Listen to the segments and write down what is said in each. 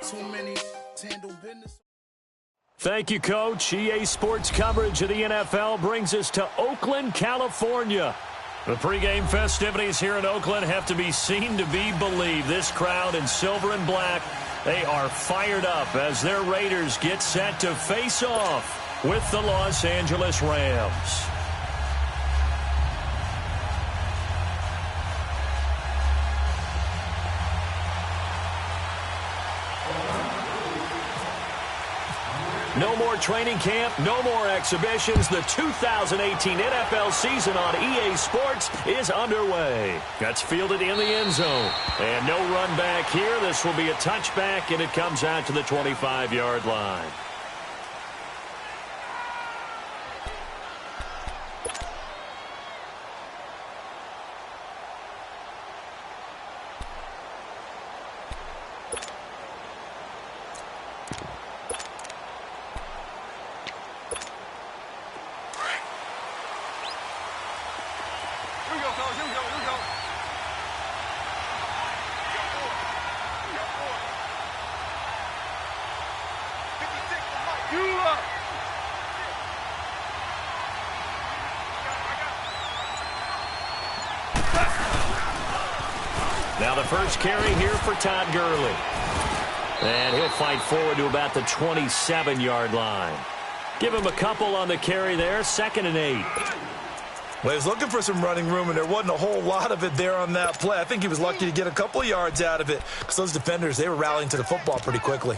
Too many handle business. Thank you, Coach. EA Sports coverage of the NFL brings us to Oakland, California. The pregame festivities here in Oakland have to be seen to be believed. This crowd in silver and black, they are fired up as their Raiders get set to face off with the Los Angeles Rams. No more training camp, no more exhibitions. The 2018 NFL season on EA Sports is underway. That's fielded in the end zone. And no run back here. This will be a touchback, and it comes out to the 25-yard line. Now the first carry here for Todd Gurley. And he'll fight forward to about the 27-yard line. Give him a couple on the carry there, 2nd and 8. Well, he was looking for some running room, and there wasn't a whole lot of it there on that play. I think he was lucky to get a couple of yards out of it because those defenders, they were rallying to the football pretty quickly.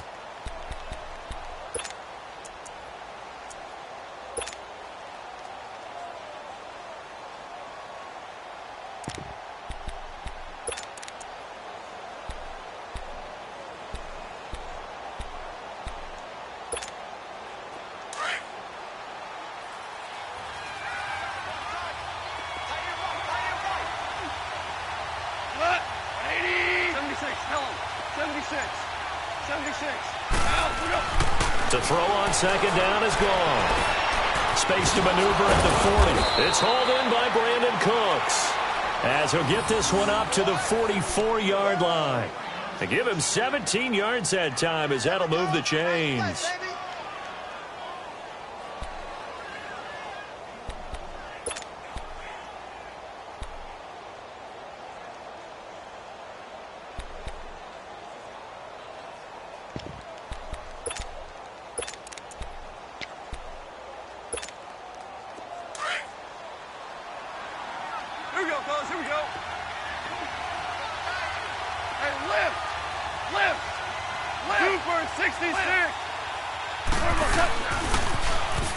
To throw on 2nd down is gone. Space to maneuver at the 40. It's hauled in by Brandon Cooks, as he'll get this one up to the 44-yard line. To give him 17 yards that time, as that'll move the chains.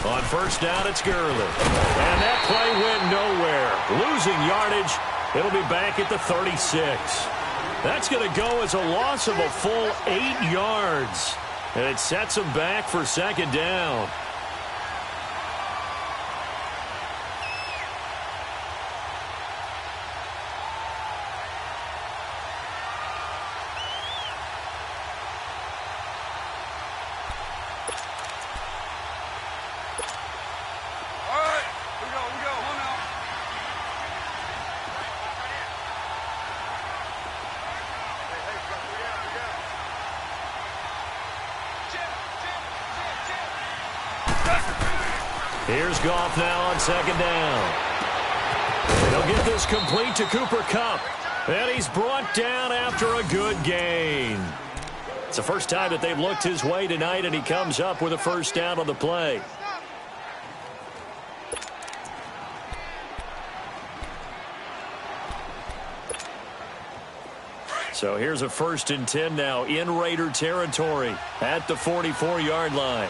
On first down, it's Gurley. And that play went nowhere. Losing yardage. It'll be back at the 36. That's going to go as a loss of a full 8 yards. And it sets him back for 2nd down. Here's Goff now on 2nd down. They'll get this complete to Cooper Kupp. And he's brought down after a good gain. It's the first time that they've looked his way tonight, and he comes up with a first down on the play. So here's a 1st and 10 now in Raider territory at the 44-yard line.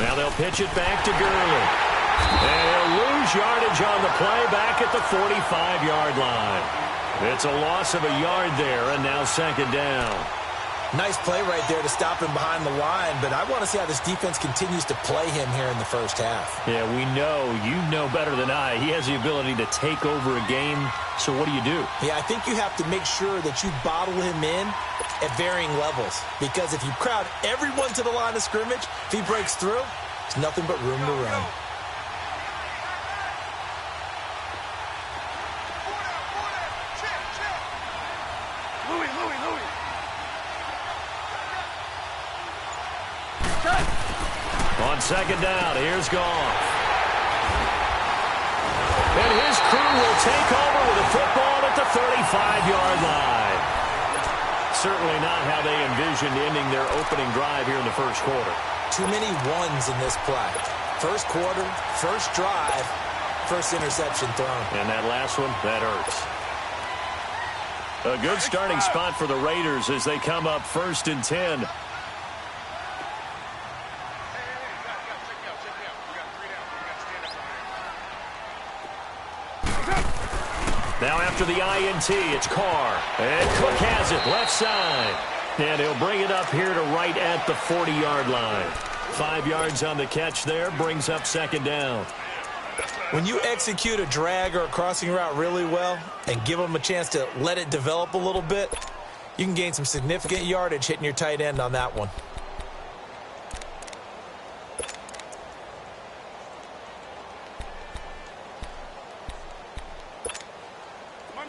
Now they'll pitch it back to Gurley. And he'll lose yardage on the play back at the 45-yard line. It's a loss of a yard there, and now 2nd down. Nice play right there to stop him behind the line, but I want to see how this defense continues to play him here in the first half. Yeah, we know. You know better than I. He has the ability to take over a game, so what do? Yeah, I think you have to make sure that you bottle him in at varying levels, because if you crowd everyone to the line of scrimmage, if he breaks through, there's nothing but room to run. On second down, here's Goff. And his crew will take over with the football at the 35-yard line. Certainly not how they envisioned ending their opening drive here in the first quarter. Too many ones in this play. First quarter, first drive, first interception thrown. And that last one, that hurts. A good starting spot for the Raiders as they come up 1st and 10. Now after the INT, it's Carr. And Cook has it left side. And he'll bring it up here to right at the 40-yard line. 5 yards on the catch there, brings up second down. When you execute a drag or a crossing route really well and give them a chance to let it develop a little bit, you can gain some significant yardage hitting your tight end on that one.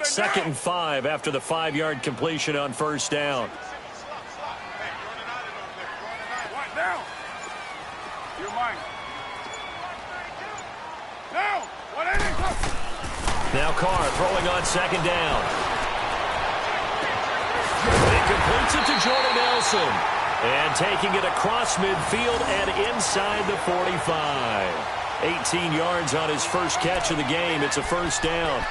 Second and 5 after the 5-yard completion on first down. Now Carr throwing on second down. He completes it to Jordan Nelson. And taking it across midfield and inside the 45. 18 yards on his first catch of the game. It's a first down.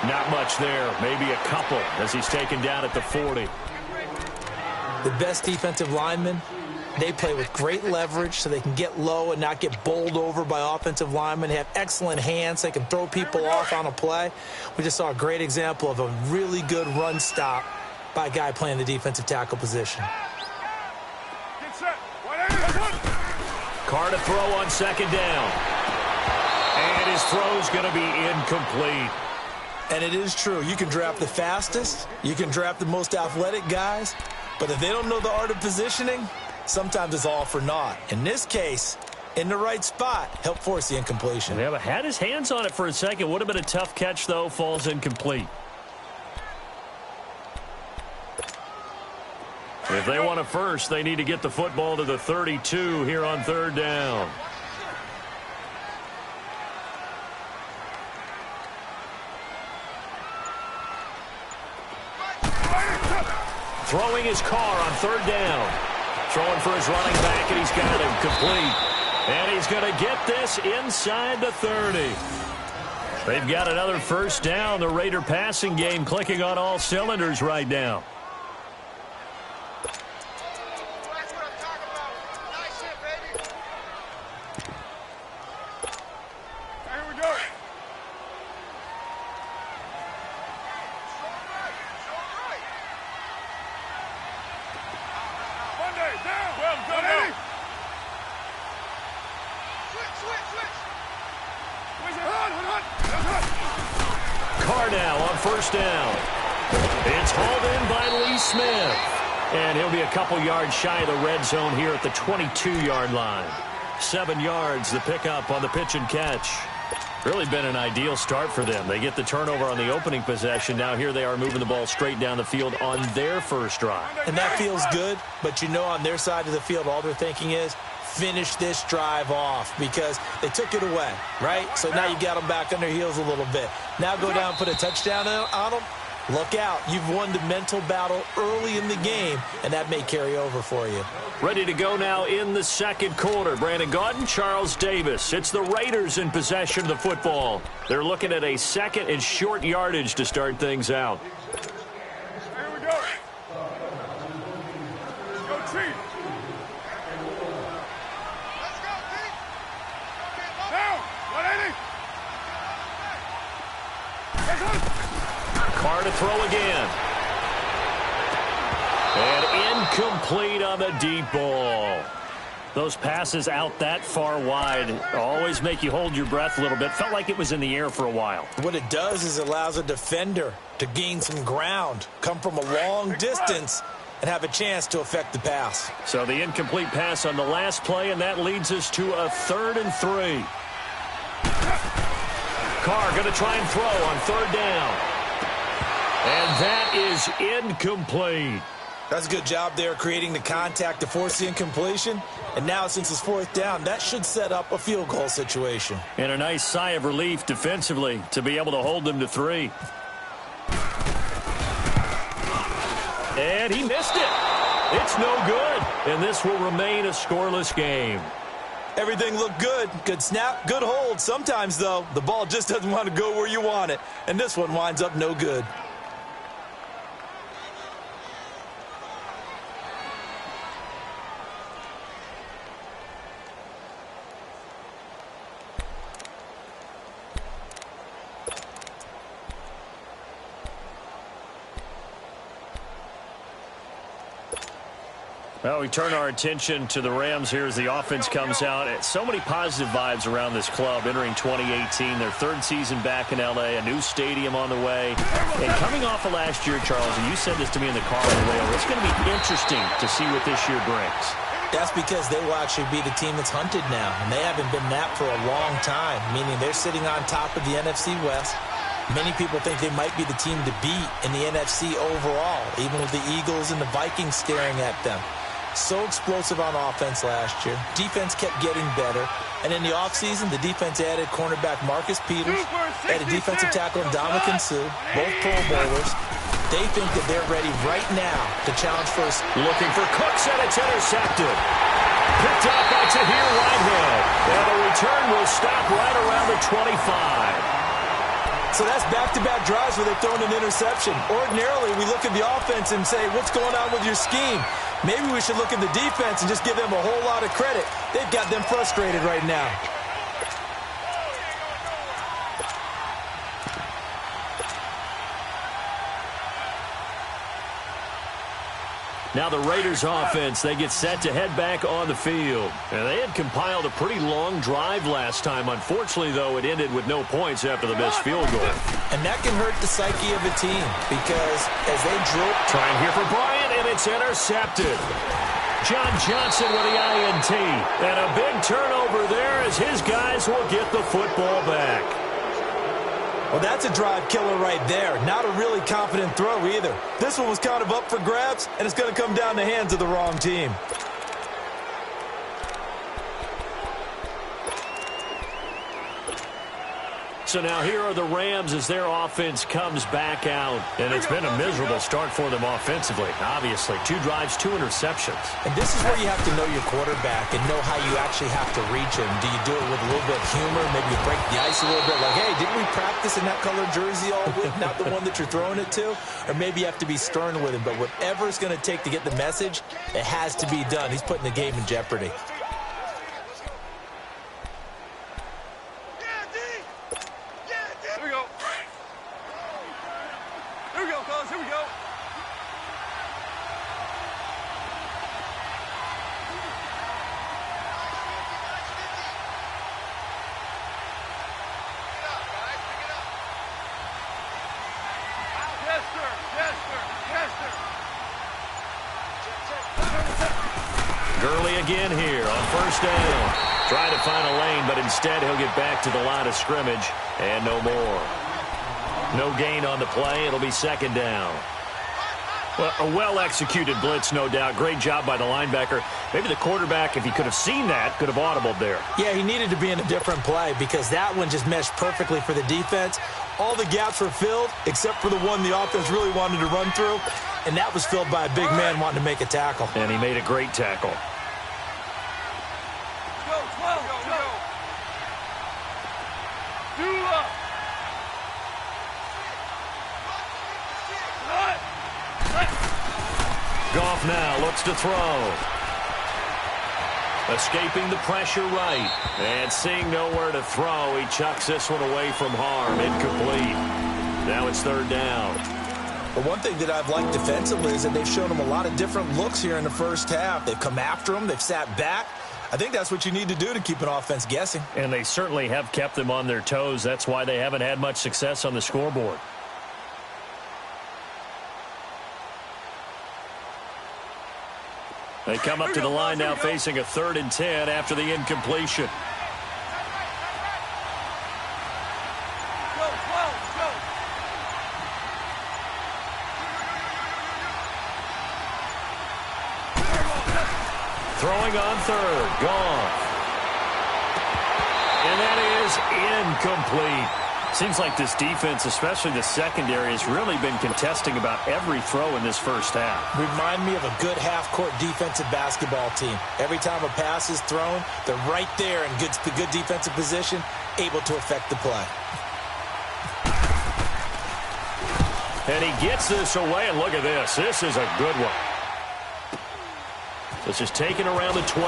Not much there, maybe a couple as he's taken down at the 40. The best defensive linemen, they play with great leverage so they can get low and not get bowled over by offensive linemen. They have excellent hands. They can throw people off on a play. We just saw a great example of a really good run stop by a guy playing the defensive tackle position. Carr to throw on second down. And his throw's going to be incomplete. And it is true. You can draft the fastest. You can draft the most athletic guys. But if they don't know the art of positioning, sometimes it's all for naught. In this case, in the right spot, help force the incompletion. Yeah, but had his hands on it for a second. Would have been a tough catch, though. Falls incomplete. If they want a first, they need to get the football to the 32 here on third down. Throwing his Carr on third down. Throwing for his running back, and he's got him complete. And he's going to get this inside the 30. They've got another first down. The Raider passing game clicking on all cylinders right now. Carr now on first down. It's hauled in by Lee Smith. And he'll be a couple yards shy of the red zone here at the 22-yard line. 7 yards, the pickup on the pitch and catch. Really been an ideal start for them. They get the turnover on the opening possession. Now here they are moving the ball straight down the field on their first drive. And that feels good, but you know on their side of the field all they're thinking is finish this drive off because they took it away, right? So now you got them back on their heels a little bit. Now go down and put a touchdown on them. Look out. You've won the mental battle early in the game, and that may carry over for you. Ready to go now in the second quarter. Brandon Gaudin, Charles Davis. It's the Raiders in possession of the football. They're looking at a second and short yardage to start things out. Here we go. Go Chief. Let's go, Chief. Down. 180. Let's go. Carr to throw again. And Incomplete on the deep ball. Those passes out that far wide always make you hold your breath a little bit. Felt like it was in the air for a while. What it does is it allows a defender to gain some ground, come from a long distance, and have a chance to affect the pass. So the incomplete pass on the last play, and that leads us to a 3rd and 3. Carr going to try and throw on 3rd down. And that is incomplete. That's a good job there creating the contact to force the incompletion. And now since it's 4th down, that should set up a field goal situation. And a nice sigh of relief defensively to be able to hold them to 3. And he missed it. It's no good. And this will remain a scoreless game. Everything looked good. Good snap, good hold. Sometimes, though, the ball just doesn't want to go where you want it. And this one winds up no good. Well, we turn our attention to the Rams here as the offense comes out. So many positive vibes around this club entering 2018. Their 3rd season back in L.A., a new stadium on the way. And coming off of last year, Charles, and you said this to me in the car on the way over, it's going to be interesting to see what this year brings. That's because they will actually be the team that's hunted now. And they haven't been that for a long time, meaning they're sitting on top of the NFC West. Many people think they might be the team to beat in the NFC overall, even with the Eagles and the Vikings staring at them. So explosive on offense last year. Defense kept getting better. And in the offseason, the defense added cornerback Marcus Peters, added defensive tackle Ndamukong Suh, both Pro Bowlers. They think that they're ready right now to challenge first. Looking for Cooks, and it's intercepted. Picked up by Tahir Whitehead. And the return will stop right around the 25. So that's back-to-back drives where they've thrown an interception. Ordinarily, we look at the offense and say, what's going on with your scheme? Maybe we should look at the defense and just give them a whole lot of credit. They've got them frustrated right now. Now the Raiders offense, they get set to head back on the field. And they had compiled a pretty long drive last time. Unfortunately, though, it ended with no points after the missed field goal. And that can hurt the psyche of a team because as they drill... Trying here for Bryant, and it's intercepted. John Johnson with the INT. And a big turnover there as his guys will get the football back. Well, that's a drive killer right there. Not a really confident throw either. This one was kind of up for grabs, and it's going to come down the hands of the wrong team. So now here are the Rams as their offense comes back out. And it's been a miserable start for them offensively. Obviously, 2 drives, 2 interceptions. And this is where you have to know your quarterback and know how you actually have to reach him. Do you do it with a little bit of humor? Maybe you break the ice a little bit like, hey, didn't we practice in that colored jersey all week? Not the one that you're throwing it to? Or maybe you have to be stern with him. But whatever it's going to take to get the message, it has to be done. He's putting the game in jeopardy. Gurley again here on 1st down. Trying to find a lane, but instead he'll get back to the line of scrimmage and no more. No gain on the play. It'll be 2nd down. Well, a well-executed blitz, no doubt. Great job by the linebacker. Maybe the quarterback, if he could have seen that, could have audibled there. Yeah, he needed to be in a different play because that one just meshed perfectly for the defense. All the gaps were filled except for the one the offense really wanted to run through, and that was filled by a big man wanting to make a tackle. And he made a great tackle. Goff now looks to throw. Escaping the pressure right. And seeing nowhere to throw, he chucks this one away from harm. Incomplete. Now it's 3rd down. But one thing that I've liked defensively is that they've shown them a lot of different looks here in the first half. They've come after them. They've sat back. I think that's what you need to do to keep an offense guessing. And they certainly have kept them on their toes. That's why they haven't had much success on the scoreboard. They come up to the line now facing a 3rd and 10 after the incompletion. Throwing on 3rd, gone. And that is incomplete. Seems like this defense, especially the secondary, has really been contesting about every throw in this first half. Remind me of a good half-court defensive basketball team. Every time a pass is thrown, they're right there in good defensive position, able to affect the play. And he gets this away, and look at this. This is a good one. This is taken around the 12.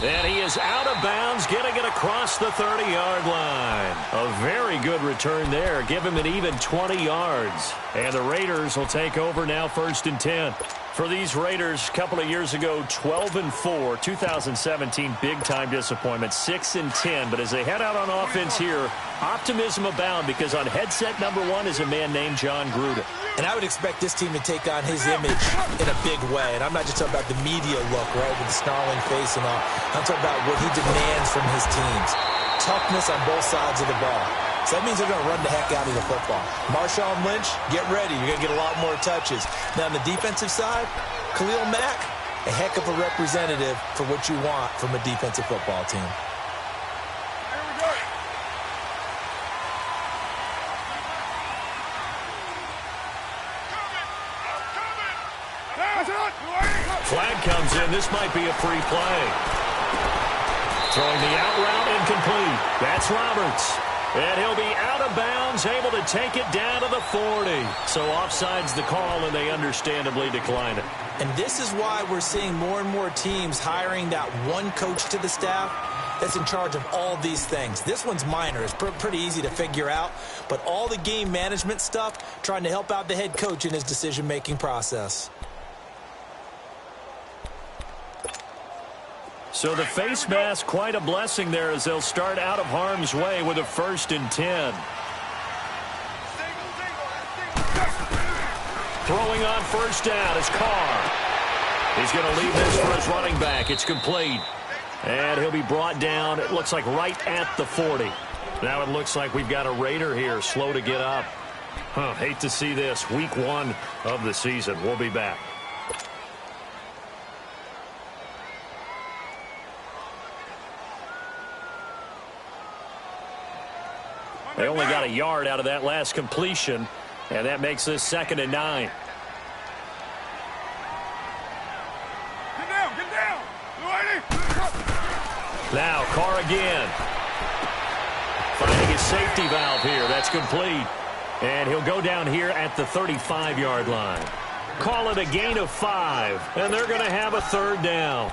And he is out of bounds, getting it across the 30-yard line. A very good return there. Give him an even 20 yards. And the Raiders will take over now 1st and 10. For these Raiders, a couple of years ago, 12-4. 2017, big-time disappointment, 6-10. But as they head out on offense here, optimism abound because on headset number 1 is a man named John Gruden. And I would expect this team to take on his image in a big way. And I'm not just talking about the media look, right, with the snarling face and all. I'm talking about what he demands from his teams. Toughness on both sides of the ball. So that means they're going to run the heck out of the football. Marshawn Lynch, get ready. You're going to get a lot more touches. Now, on the defensive side, Khalil Mack, a heck of a representative for what you want from a defensive football team. Flag comes in. This might be a free play. Throwing the out route incomplete. That's Roberts. And he'll be out of bounds, able to take it down to the 40. So offside's the call, and they understandably decline it. And this is why we're seeing more and more teams hiring that one coach to the staff that's in charge of all these things. This one's minor. It's pretty easy to figure out. But all the game management stuff, trying to help out the head coach in his decision-making process. So the face mask, quite a blessing there as they'll start out of harm's way with a 1st and 10. Throwing on 1st down is Carr. He's going to leave this for his running back. It's complete. And he'll be brought down, it looks like right at the 40. Now it looks like we've got a Raider here, slow to get up. Hate to see this. Week 1 of the season. We'll be back. They only got a yard out of that last completion, and that makes this 2nd and 9. Get down, get down. Now, Carr again. Finding his safety valve here. That's complete. And he'll go down here at the 35-yard line. Call it a gain of 5, and they're going to have a 3rd down.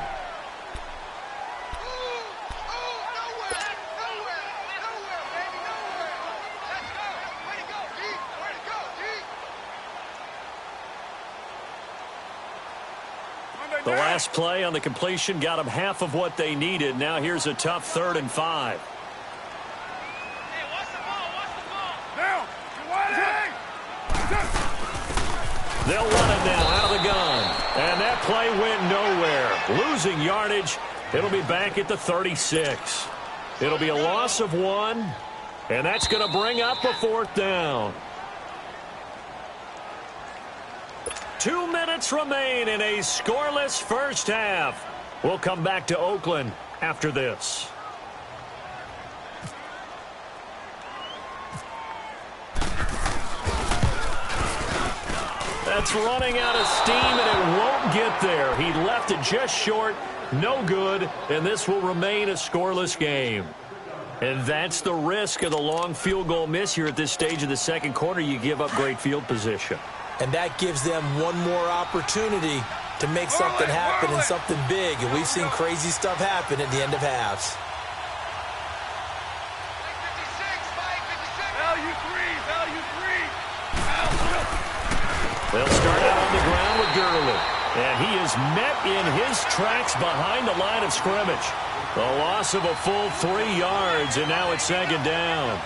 The last play on the completion got them half of what they needed. Now here's a tough 3rd and 5. Hey, watch the ball. Now, They'll run it now out of the gun. And that play went nowhere. Losing yardage. It'll be back at the 36. It'll be a loss of 1. And that's going to bring up a 4th down. 2 minutes remain in a scoreless first half. We'll come back to Oakland after this. That's running out of steam, and it won't get there. He left it just short. No good, and this will remain a scoreless game. And that's the risk of the long field goal miss here at this stage of the second quarter. You give up great field position. And that gives them one more opportunity to make something happen and something big. And we've seen crazy stuff happen at the end of halves. early. And he is met in his tracks behind the line of scrimmage. A loss of a full 3 yards, and now it's second down.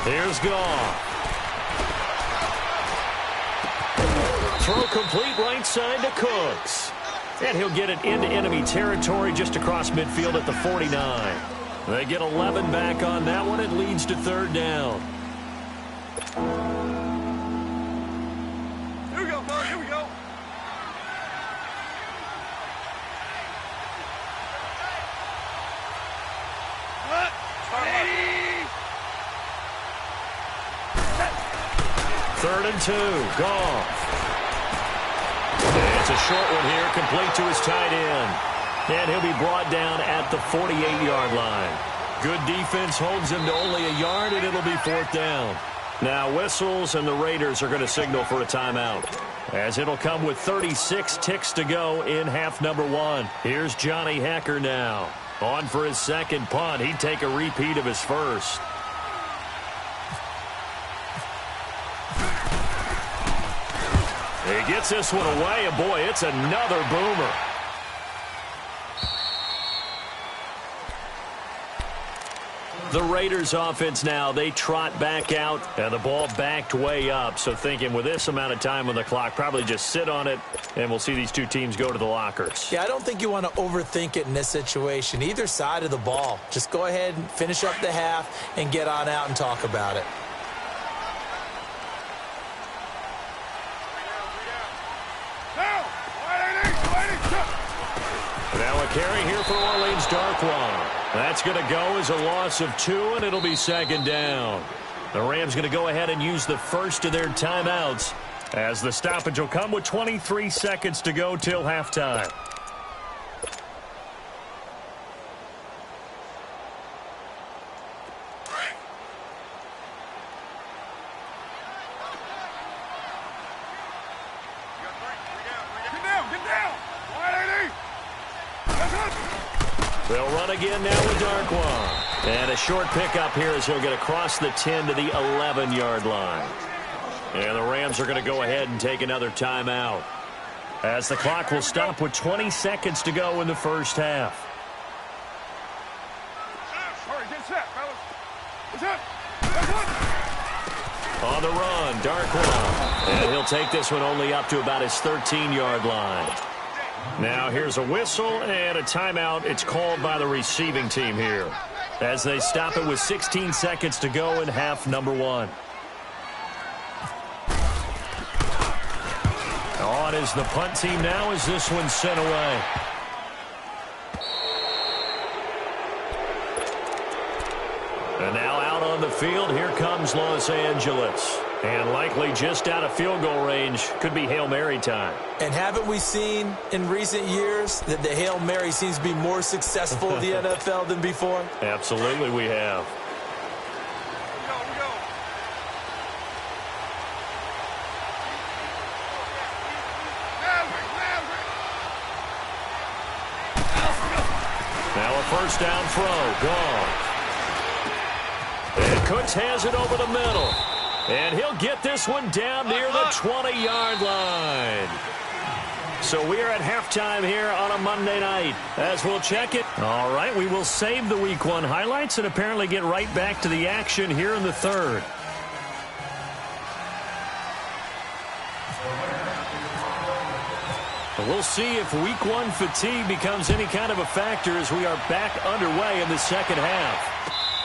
Here's Goff. Throw complete right side to Cooks. And he'll get it into enemy territory just across midfield at the 49. They get 11 back on that one. It leads to third down. Here we go, fellas. Here we go. Third and 2. Goff. It's a short one here, complete to his tight end. And he'll be brought down at the 48-yard line. Good defense holds him to only a yard, and it'll be fourth down. Now whistles, and the Raiders are going to signal for a timeout, as it'll come with 36 ticks to go in half number 1. Here's Johnny Hekker now. On for his second punt. He'd take a repeat of his first. He gets this one away, and boy, it's another boomer. The Raiders offense now, they trot back out, and the ball backed way up. So thinking with this amount of time on the clock, probably just sit on it, and we'll see these two teams go to the lockers. Yeah, I don't think you want to overthink it in this situation. Either side of the ball. Just go ahead and finish up the half and get on out and talk about it. Now a carry here for Orleans Darkwa. That's going to go as a loss of 2, and it'll be second down. The Rams going to go ahead and use the first of their timeouts, as the stoppage will come with 23 seconds to go till halftime. They'll run again now with Darkwa. And a short pickup here as he'll get across the 10 to the 11-yard line. And the Rams are going to go ahead and take another timeout, as the clock will stop with 20 seconds to go in the first half. Hurry, get set, fellas. Get set. On the run, Darkwa. And he'll take this one only up to about his 13-yard line. Now here's a whistle and a timeout. It's called by the receiving team here, as they stop it with 16 seconds to go in half number 1. On is the punt team now as this one's sent away. And now out on the field, here comes Los Angeles. And likely just out of field goal range. Could be Hail Mary time. And haven't we seen in recent years that the Hail Mary seems to be more successful in the NFL than before? Absolutely we have. We go. Now a first down throw. Gone. And Cooks has it over the middle. And he'll get this one down near the 20-yard line. So we are at halftime here on a Monday night, as we'll check it. All right, we will save the Week 1 highlights and apparently get right back to the action here in the third. We'll see if Week 1 fatigue becomes any kind of a factor as we are back underway in the second half.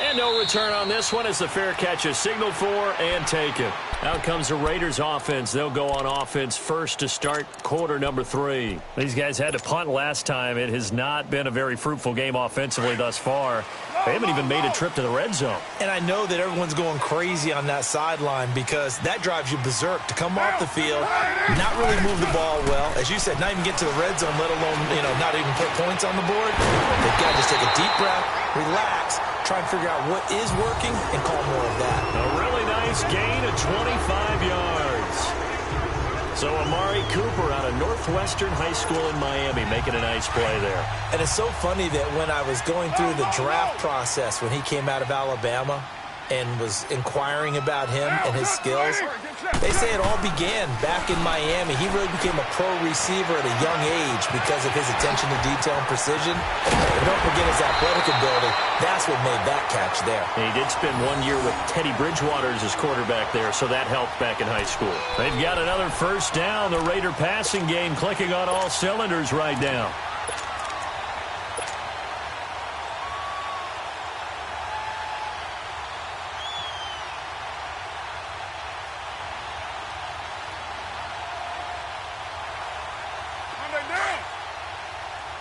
And no return on this one as the fair catch is signaled for and taken. Out comes the Raiders offense. They'll go on offense first to start quarter number 3. These guys had to punt last time. It has not been a very fruitful game offensively thus far. They haven't even made a trip to the red zone. And I know that everyone's going crazy on that sideline because that drives you berserk to come off the field, not really move the ball well. As you said, not even get to the red zone, let alone, not even put points on the board. They've got to just take a deep breath, relax, try and figure out what is working and call more of that. A really nice gain of 25 yards. So Amari Cooper out of Northwestern High School in Miami making a nice play there. And it's so funny that when I was going through the draft process when he came out of Alabama and was inquiring about him and his skills, they say it all began back in Miami. He really became a pro receiver at a young age because of his attention to detail and precision. And don't forget his athletic ability. That's what made that catch there. And he did spend 1 year with Teddy Bridgewater as his quarterback there, so that helped back in high school. They've got another first down. The Raider passing game clicking on all cylinders right now.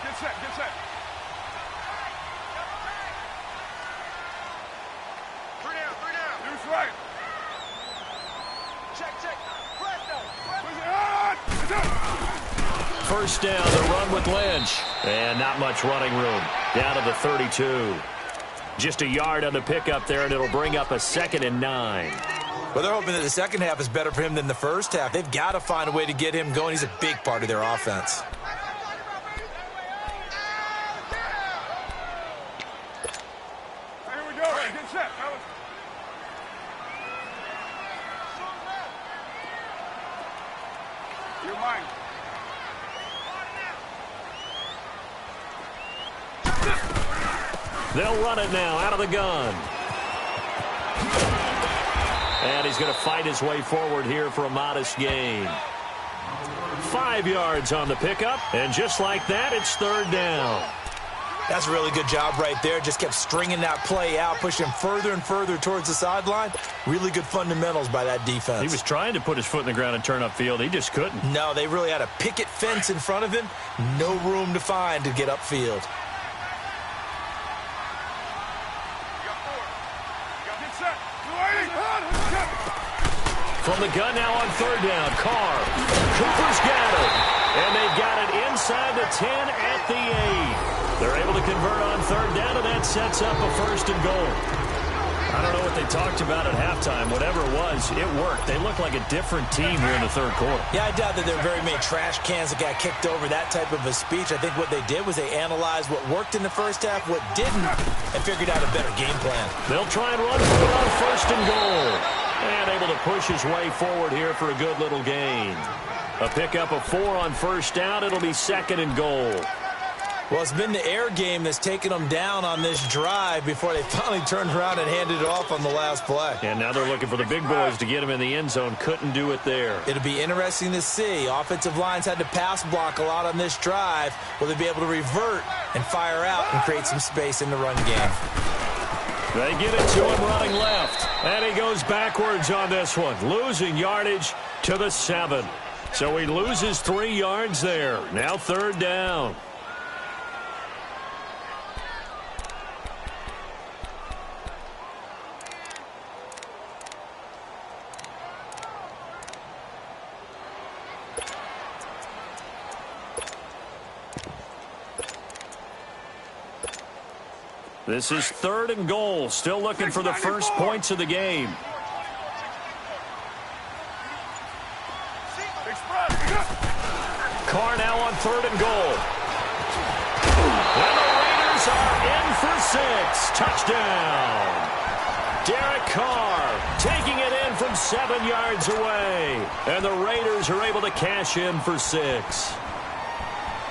Get set. 3 down. Deuce right. Check. First down, the run with Lynch. And not much running room. Down to the 32. Just a yard on the pickup there, and it'll bring up a 2nd and 9. Well, they're hoping that the second half is better for him than the first half. They've got to find a way to get him going. He's a big part of their offense. Get set, fellas. You're mine. They'll run it now out of the gun. And he's going to fight his way forward here for a modest gain. 5 yards on the pickup, and just like that, it's 3rd down. That's a really good job right there. Just kept stringing that play out, pushing him further and further towards the sideline. Really good fundamentals by that defense. He was trying to put his foot in the ground and turn upfield. He just couldn't. No, they really had a picket fence in front of him. No room to find to get upfield. From the gun now on 3rd down. Carr. Cooper's got it. And they've got it inside the 10 at the 8. They're able to convert on 3rd down, and that sets up a 1st and goal. I don't know what they talked about at halftime. Whatever it was, it worked. They look like a different team here in the 3rd quarter. Yeah, I doubt that there are very many trash cans that got kicked over, that type of a speech. I think what they did was they analyzed what worked in the first half, what didn't, and figured out a better game plan. They'll try and run for it on 1st and goal. And able to push his way forward here for a good little gain. A pickup of 4 on 1st down. It'll be 2nd and goal. Well, it's been the air game that's taken them down on this drive before they finally turned around and handed it off on the last play. And now they're looking for the big boys to get him in the end zone. Couldn't do it there. It'll be interesting to see. Offensive lines had to pass block a lot on this drive. Will they be able to revert and fire out and create some space in the run game? They get it to him running left. And he goes backwards on this one. Losing yardage to the 7. So he loses 3 yards there. Now 3rd down. This is 3rd and goal. Still looking for the first points of the game. Carr now on 3rd and goal. And the Raiders are in for 6. Touchdown. Derek Carr taking it in from 7 yards away. And the Raiders are able to cash in for 6.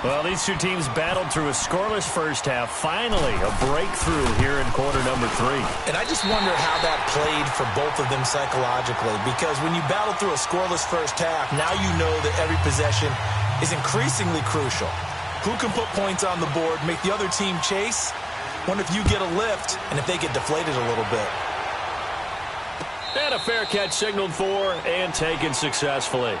Well, these two teams battled through a scoreless first half. Finally, a breakthrough here in quarter number 3. And I just wonder how that played for both of them psychologically, because when you battle through a scoreless first half, now you know that every possession is increasingly crucial. Who can put points on the board, make the other team chase? Wonder if you get a lift and if they get deflated a little bit. And a fair catch signaled for and taken successfully.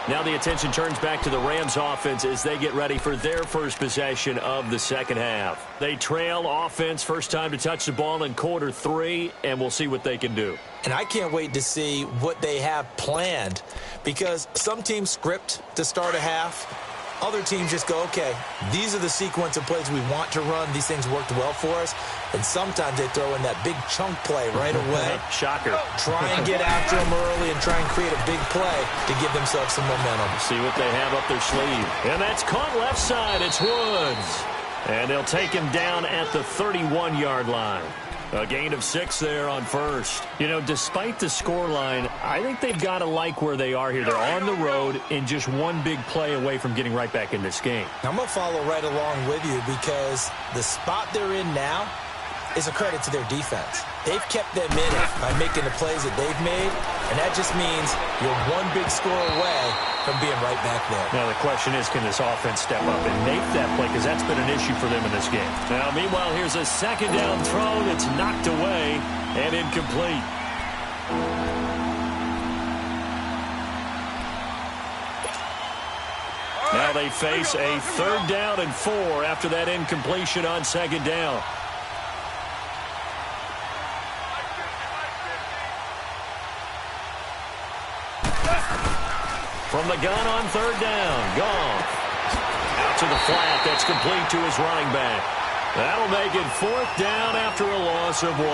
Now the attention turns back to the Rams offense as they get ready for their first possession of the second half. They trail offense, first time to touch the ball in quarter 3, and we'll see what they can do. And I can't wait to see what they have planned, because some teams script to start a half. Other teams just go, okay, these are the sequence of plays we want to run. These things worked well for us. And sometimes they throw in that big chunk play right away. Shocker. Try and get after them early and try and create a big play to give themselves some momentum. See what they have up their sleeve. And that's caught left side. It's Woods. And they'll take him down at the 31-yard line. A gain of 6 there on first. You know, despite the scoreline, I think they've got to like where they are here. They're on the road and just one big play away from getting right back in this game. I'm going to follow right along with you, because the spot they're in now is a credit to their defense. They've kept them in it by making the plays that they've made, and that just means you're one big score away from being right back there. Now the question is, can this offense step up and make that play, because that's been an issue for them in this game. Now meanwhile, here's a second down throw that's knocked away and incomplete. Now they face a 3rd down and 4 after that incompletion on second down. From the gun on 3rd down, Goff. Out to the flat, that's complete to his running back. That'll make it 4th down after a loss of 1.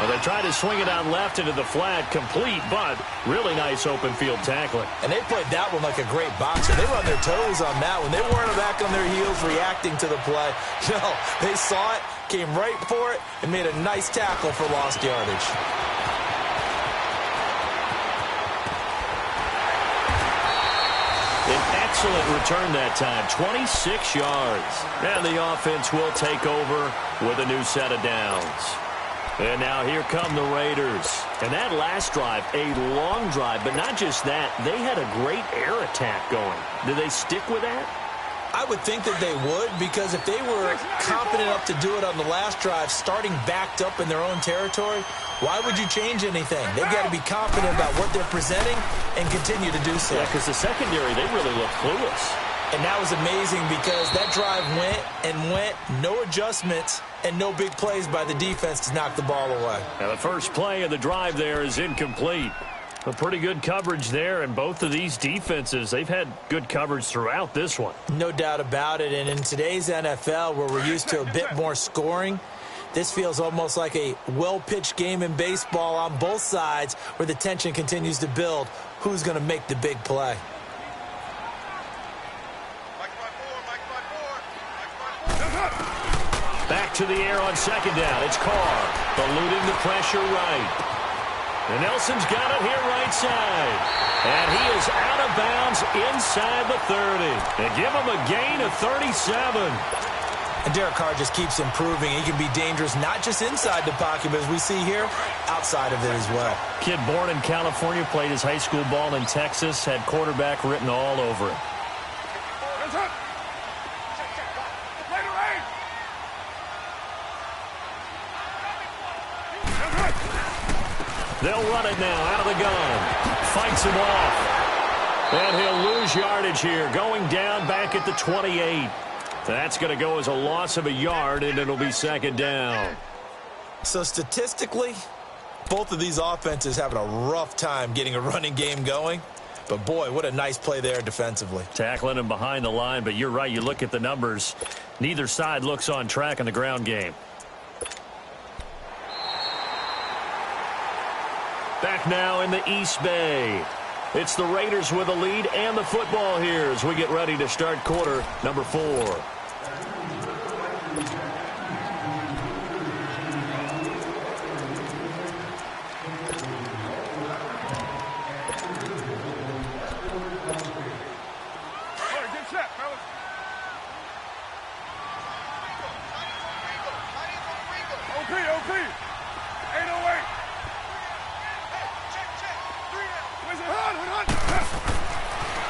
Well, they tried to swing it out left into the flat, complete, but really nice open field tackling. And they played that one like a great boxer. They were on their toes on that one. They weren't back on their heels reacting to the play. No, they saw it, came right for it, and made a nice tackle for lost yardage. Excellent return that time, 26 yards. And the offense will take over with a new set of downs. And now here come the Raiders. And that last drive, a long drive, but not just that. They had a great air attack going. Did they stick with that? I would think that they would, because if they were confident enough to do it on the last drive, starting backed up in their own territory, why would you change anything? They've got to be confident about what they're presenting and continue to do so. Yeah, because the secondary, they really look clueless. And that was amazing, because that drive went and went, no adjustments, and no big plays by the defense to knock the ball away. Now the first play of the drive there is incomplete. A pretty good coverage there, and both of these defenses, they've had good coverage throughout this one. No doubt about it, and in today's NFL, where we're used to a bit more scoring, this feels almost like a well-pitched game in baseball on both sides, where the tension continues to build. Who's going to make the big play? Back to the air on second down. It's Carr, eluding the pressure right. And Nelson's got it here right side. And he is out of bounds inside the 30. They give him a gain of 37. And Derek Carr just keeps improving. He can be dangerous not just inside the pocket, but as we see here, outside of it as well. Kid born in California, played his high school ball in Texas, had quarterback written all over it. They'll run it now out of the gun. Fights him off. And he'll lose yardage here, going down back at the 28. That's going to go as a loss of a yard, and it'll be second down. So statistically, both of these offenses having a rough time getting a running game going. But, boy, what a nice play there defensively. Tackling him behind the line, but you're right. You look at the numbers. Neither side looks on track in the ground game. Back now in the East Bay. It's the Raiders with a lead and the football here as we get ready to start quarter number 4.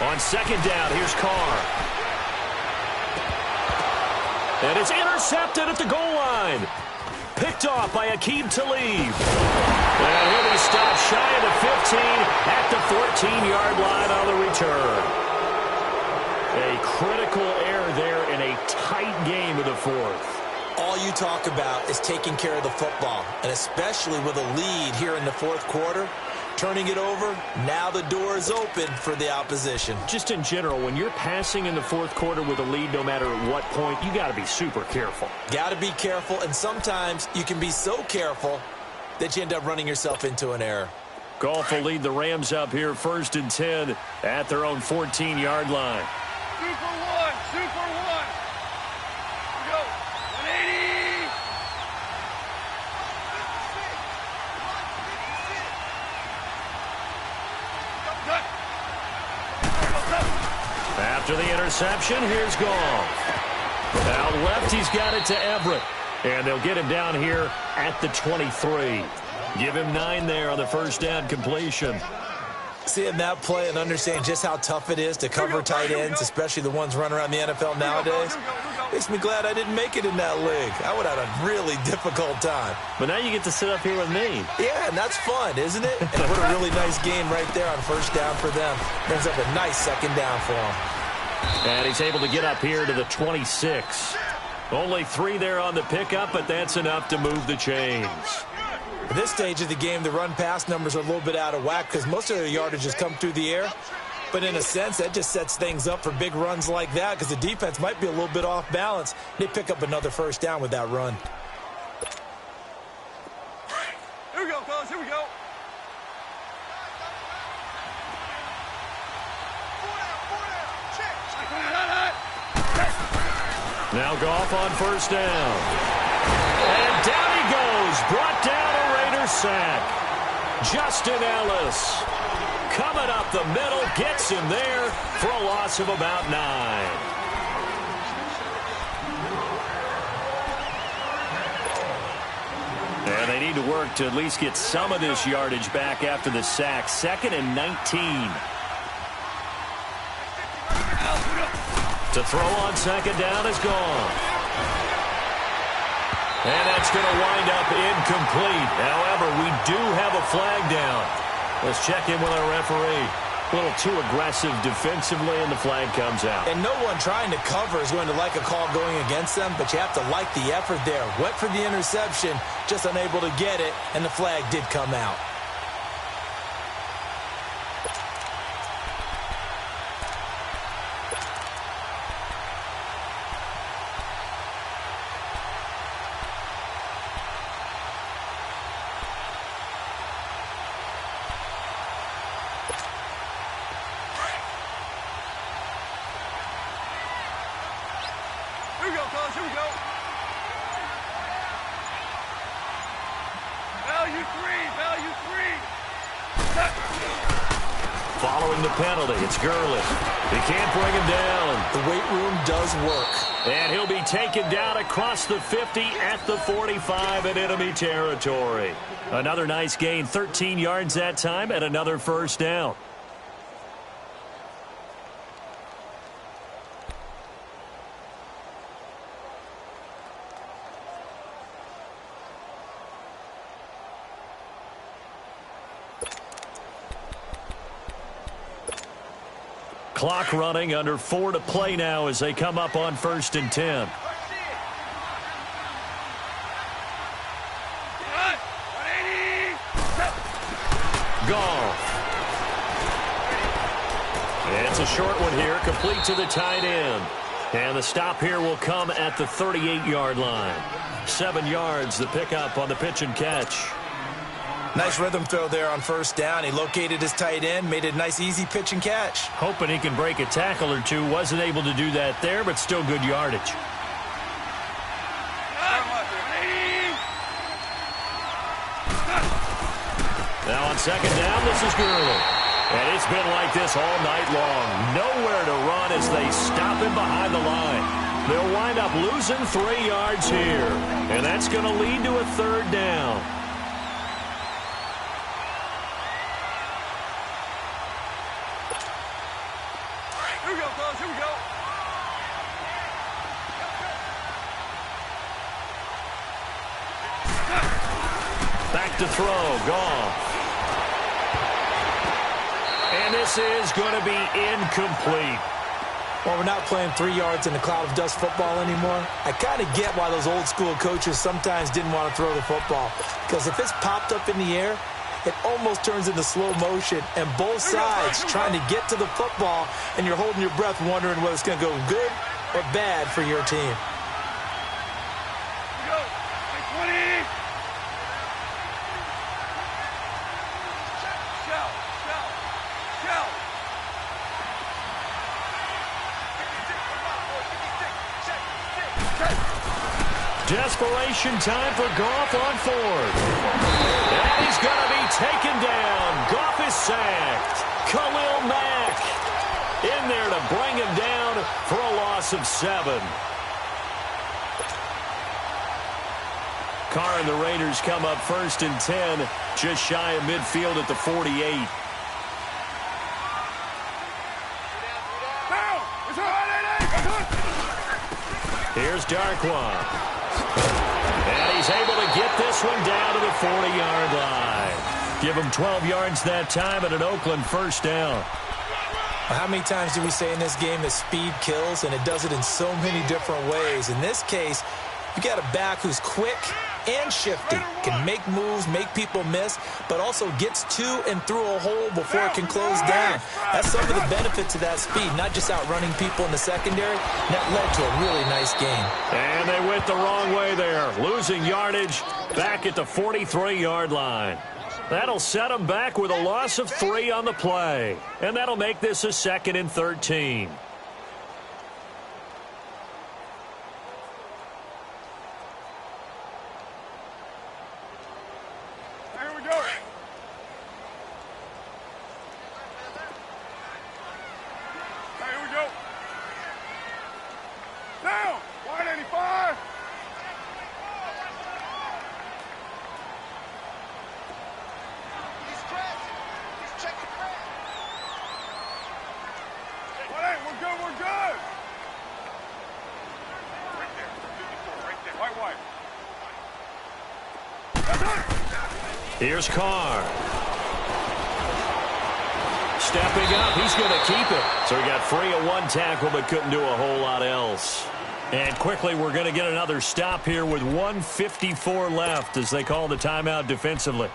On second down, here's Carr. And it's intercepted at the goal line. Picked off by Aqib Talib. And he'll be stopped shy of the 15 at the 14-yard line on the return. A critical error there in a tight game of the fourth. All you talk about is taking care of the football, and especially with a lead here in the fourth quarter, turning it over, now the door is open for the opposition. Just in general, when you're passing in the fourth quarter with a lead, no matter at what point, you got to be super careful. Got to be careful, and sometimes you can be so careful that you end up running yourself into an error. Goff will lead the Rams up here 1st and 10 at their own 14-yard line. Super one, super one. Here we go. 180. After the interception, here's Goff. Out left, he's got it to Everett. And they'll get him down here at the 23. Give him 9 there on the first down completion. Seeing that play and understand just how tough it is to cover tight ends, especially the ones running around the NFL nowadays, makes me glad I didn't make it in that league. I would have had a really difficult time. But now you get to sit up here with me. Yeah, and that's fun, isn't it? And what a really nice game right there on first down for them. Brings up a nice second down for them. And he's able to get up here to the 26. Only 3 there on the pickup, but that's enough to move the chains. At this stage of the game, the run-pass numbers are a little bit out of whack because most of their yardage has come through the air. But in a sense, that just sets things up for big runs like that because the defense might be a little bit off balance. They pick up another first down with that run. Here we go, fellas. Here we go. Now Goff on first down. And down he goes. Brought down a Raider sack. Justin Ellis coming up the middle. Gets him there for a loss of about 9. And they need to work to at least get some of this yardage back after the sack. 2nd and 19. To throw on second down is gone. And that's going to wind up incomplete. However, we do have a flag down. Let's check in with our referee. A little too aggressive defensively, and the flag comes out. And no one trying to cover is going to like a call going against them, but you have to like the effort there. Went for the interception, just unable to get it, and the flag did come out. Here we go, fellas. Here we go. Value 3. Value 3. Following the penalty, it's Gurley. He can't bring him down. The weight room does work. And he'll be taken down across the 50 at the 45 in enemy territory. Another nice gain, 13 yards that time, and another first down. Clock running, under 4 to play now as they come up on 1st and 10. Goff. It's a short one here, complete to the tight end. And the stop here will come at the 38-yard line. 7 yards, the pickup on the pitch and catch. Nice rhythm throw there on first down. He located his tight end, made it a nice, easy pitch and catch. Hoping he can break a tackle or two. Wasn't able to do that there, but still good yardage. Now on second down, this is Gurley. And it's been like this all night long. Nowhere to run as they stop him behind the line. They'll wind up losing 3 yards here. And that's going to lead to a 3rd down. Here we go, fellas. Here we go. to throw. Goff. And this is going to be incomplete. Well, we're not playing 3 yards in a cloud of dust football anymore. I kind of get why those old school coaches sometimes didn't want to throw the football. Because if it's popped up in the air, it almost turns into slow motion. And both sides trying to get to the football, and you're holding your breath wondering whether it's going to go good or bad for your team. Desperation time for Goff on fourth. And he's going to be taken down. Goff is sacked. Khalil Mack in there to bring him down for a loss of 7. Carr and the Raiders come up first and 10, just shy of midfield at the 48. Here's Darkwan. And he's able to get this one down to the 40-yard line. Give him 12 yards that time and an Oakland first down. How many times do we say in this game that speed kills, and it does it in so many different ways? In this case, you got a back who's quick and shifty, can make moves, make people miss, but also gets to and through a hole before it can close down. That's some of the benefits of that speed, not just outrunning people in the secondary. That led to a really nice game. And they went the wrong way there, losing yardage back at the 43-yard line. That'll set them back with a loss of 3 on the play, and that'll make this a 2nd and 13. Here's Carr. Stepping up, he's going to keep it. So he got free of 1 tackle but couldn't do a whole lot else. And quickly we're going to get another stop here with 1:54 left as they call the timeout defensively.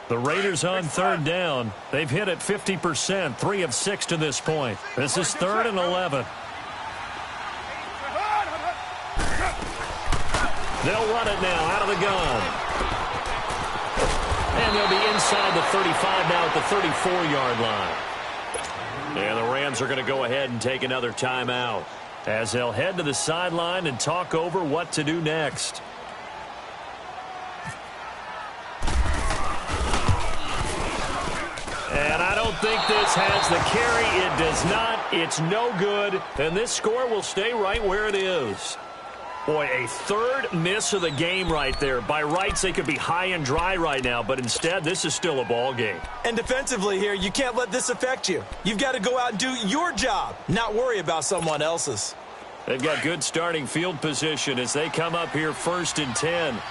The Raiders on 3rd down. They've hit it 50%, 3 of 6 to this point. This is 3rd and 11. They'll run it now out of the gun. And they'll be inside the 35 now at the 34-yard line. And the Rams are going to go ahead and take another timeout as they'll head to the sideline and talk over what to do next. And I don't think this has the carry. It does not. It's no good. And this score will stay right where it is. Boy, a 3rd miss of the game right there. By rights, they could be high and dry right now, but instead, this is still a ball game. And defensively here, you can't let this affect you. You've got to go out and do your job, not worry about someone else's. They've got good starting field position as they come up here 1st and 10.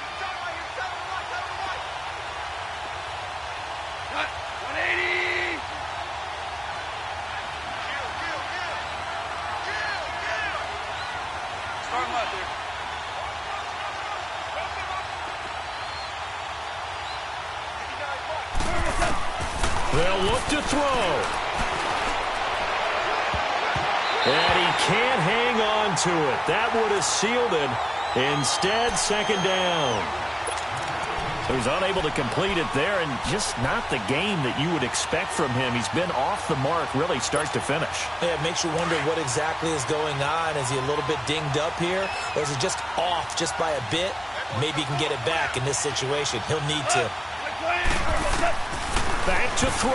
They'll look to throw. And he can't hang on to it. That would have sealed it. Instead, 2nd down. So he's unable to complete it there, and just not the game that you would expect from him. He's been off the mark really start to finish. Yeah, it makes you wonder what exactly is going on. Is he a little bit dinged up here, or is he just off just by a bit? Maybe he can get it back in this situation. He'll need to. Back to throw.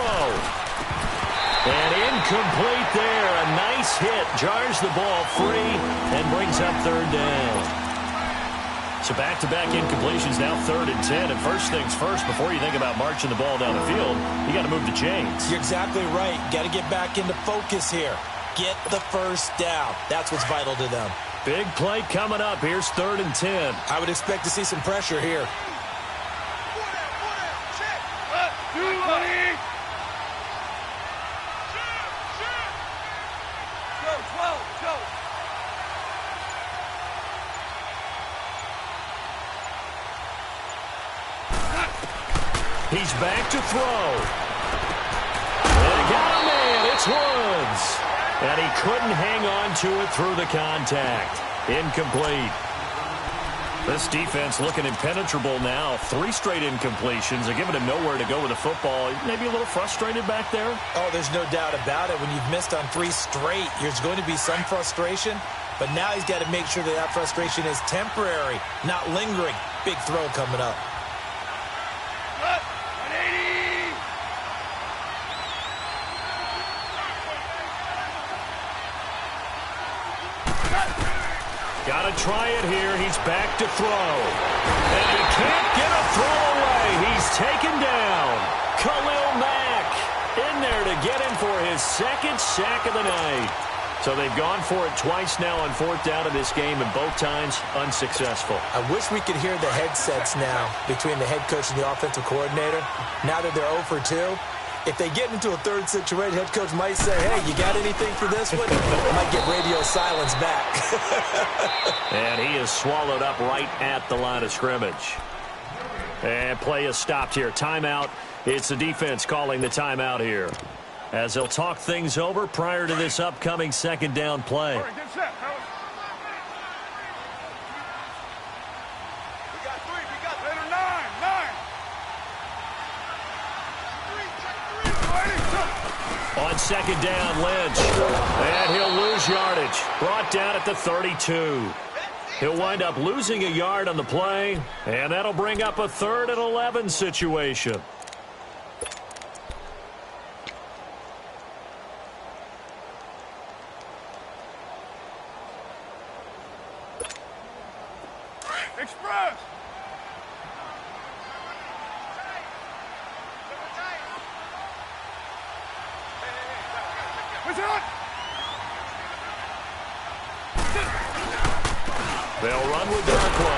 And incomplete there. A nice hit. Jars the ball free and brings up 3rd down. So back-to-back incompletions, now 3rd and 10. And first things first, before you think about marching the ball down the field, you got to move the chains. You're exactly right. Got to get back into focus here. Get the first down. That's what's vital to them. Big play coming up. Here's 3rd and 10. I would expect to see some pressure here. He's back to throw. They got a man. It's Woods. And he couldn't hang on to it through the contact. Incomplete. This defense looking impenetrable now. 3 straight incompletions. They're giving him nowhere to go with the football. Maybe a little frustrated back there. Oh, there's no doubt about it. When you've missed on 3 straight, there's going to be some frustration. But now he's got to make sure that that frustration is temporary, not lingering. Big throw coming up. Got to try it here. He's back to throw. And he can't get a throw away. He's taken down. Khalil Mack in there to get him for his 2nd sack of the night. So they've gone for it twice now on 4th down in this game, and both times unsuccessful. I wish we could hear the headsets now between the head coach and the offensive coordinator. Now that they're 0 for 2. If they get into a 3rd situation, head coach might say, hey, you got anything for this one? Might get radio silence back. And he is swallowed up right at the line of scrimmage. And play is stopped here. Timeout. It's the defense calling the timeout here, as they'll talk things over prior to this upcoming 2nd down play. All right, get set, fellas. We got 3. We got better 9. On 2nd down, Lynch. And he'll lose yardage. Brought down at the 32. He'll wind up losing a yard on the play, and that'll bring up a 3rd and 11 situation. Express. They'll run with Darkwa.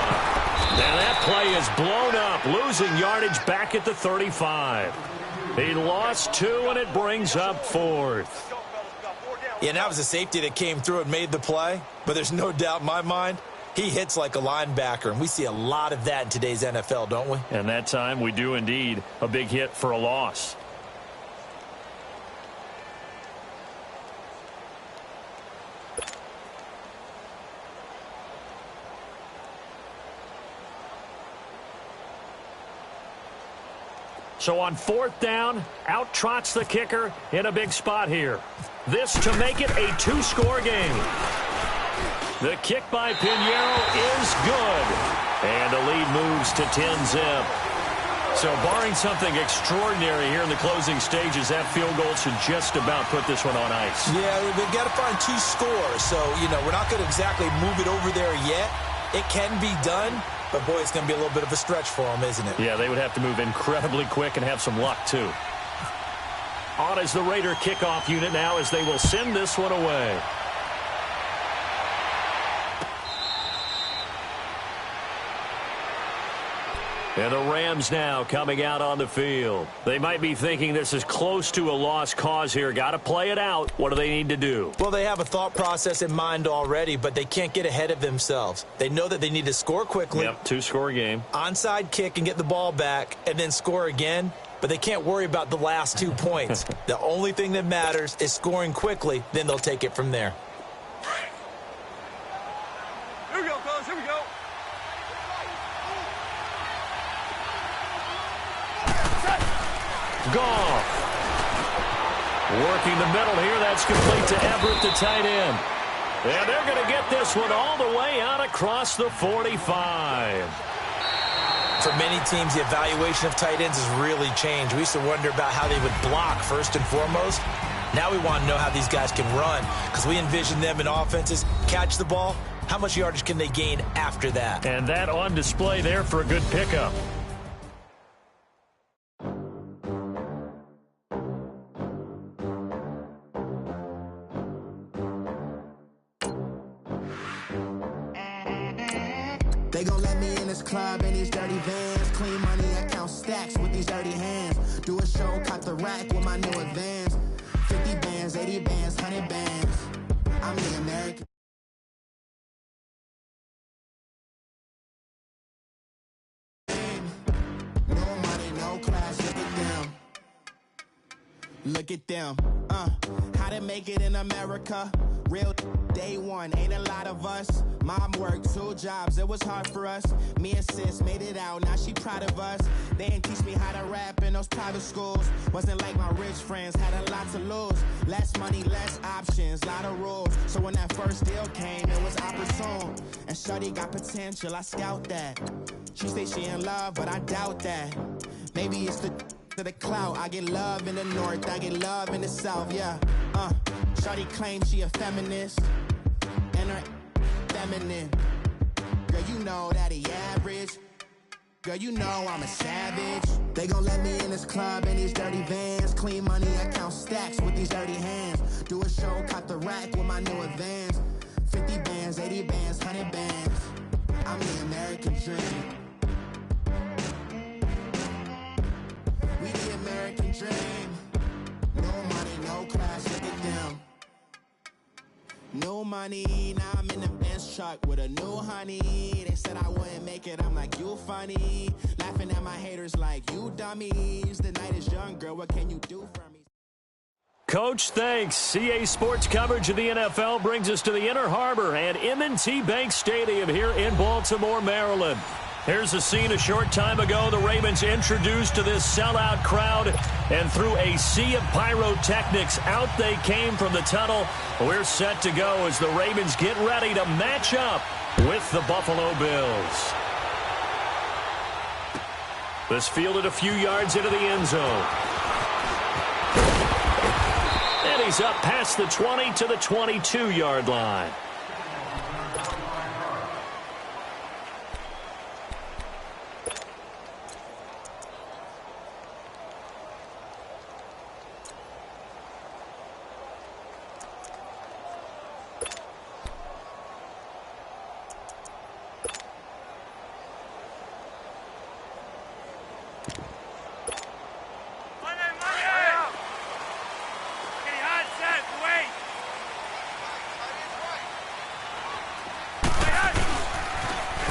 Now that play is blown up, losing yardage back at the 35. He lost 2, and it brings up 4th. Yeah, that was a safety that came through and made the play, but there's no doubt in my mind, he hits like a linebacker, and we see a lot of that in today's NFL, don't we? And that time we do indeed. A big hit for a loss. So on 4th down, out trots the kicker in a big spot here. This to make it a 2-score game. The kick by Pinheiro is good. And the lead moves to 10-zip. So barring something extraordinary here in the closing stages, that field goal should just about put this one on ice. Yeah, they've got to find 2 scores. So, we're not going to exactly move it over there yet. It can be done. But, boy, it's going to be a little bit of a stretch for them, isn't it? Yeah, they would have to move incredibly quick and have some luck, too. On is the Raider kickoff unit now as they will send this one away. And the Rams now coming out on the field. They might be thinking this is close to a lost cause here. Got to play it out. What do they need to do? Well, they have a thought process in mind already, but they can't get ahead of themselves. They know that they need to score quickly. Yep, 2-score game. Onside kick and get the ball back and then score again. But they can't worry about the last 2 points. The only thing that matters is scoring quickly. Then they'll take it from there. Here we go, fellas. Here we go. Goff. Working the middle here. That's complete to Everett, the tight end. And they're going to get this one all the way out across the 45. For many teams, the evaluation of tight ends has really changed. We used to wonder about how they would block first and foremost. Now we want to know how these guys can run, because we envision them in offenses catch the ball How much yardage can they gain after that? And that on display there for a good pickup. They gon' let me in this club in these dirty vans. Clean money, I count stacks with these dirty hands. Do a show, cop the rack with my new advance. 50 bands, 80 bands, 100 bands. I'm the American. No money, no class, look at them. Look at them, how to make it in America. Real day one, ain't a lot of us. Mom worked 2 jobs, it was hard for us. Me and sis made it out, now she proud of us. They didn't teach me how to rap in those private schools. Wasn't like my rich friends, had a lot to lose. Less money, less options, lot of rules. So when that first deal came, it was opportune. And shorty got potential, I scout that. She say she in love, but I doubt that. Maybe it's the clout. I get love in the north, I get love in the south, yeah. Shorty claims she a feminist, and her feminine. Girl, you know that he average. Girl, you know I'm a savage. They gon' let me in this club in these dirty vans. Clean money, I count stacks with these dirty hands. Do a show, cop the rack with my new advance. 50 bands, 80 bands, 100 bands. I'm the American dream. We the American dream. No money, no class, look at them. No money, now I'm in the Benz truck with a new honey. They said I wouldn't make it, I'm like, you funny. Laughing at my haters like, you dummies. The night is young, girl, what can you do for me? Coach, thanks. CA Sports coverage of the NFL brings us to the Inner Harbor and M&T Bank Stadium here in Baltimore, Maryland. Here's a scene a short time ago. The Ravens introduced to this sellout crowd, and through a sea of pyrotechnics, out they came from the tunnel. We're set to go as the Ravens get ready to match up with the Buffalo Bills. This fielded a few yards into the end zone. And he's up past the 20 to the 22-yard line.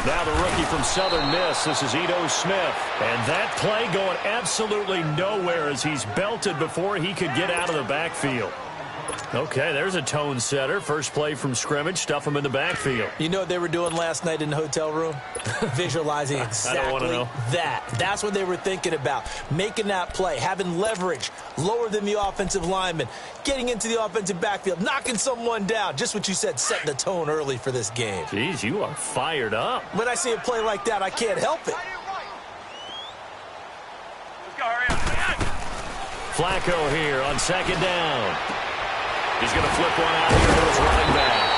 Now the rookie from Southern Miss, this is Ito Smith. And that play going absolutely nowhere as he's belted before he could get out of the backfield. Okay, there's a tone setter. First play from scrimmage, stuff him in the backfield. You know what they were doing last night in the hotel room? Visualizing exactly that. That's what they were thinking about. Making that play, having leverage, lower than the offensive lineman, getting into the offensive backfield, knocking someone down. Just what you said, setting the tone early for this game. Jeez, you are fired up. When I see a play like that, I can't help it. Let's go, hurry up. Flacco here on second down. He's going to flip one out here to his running back.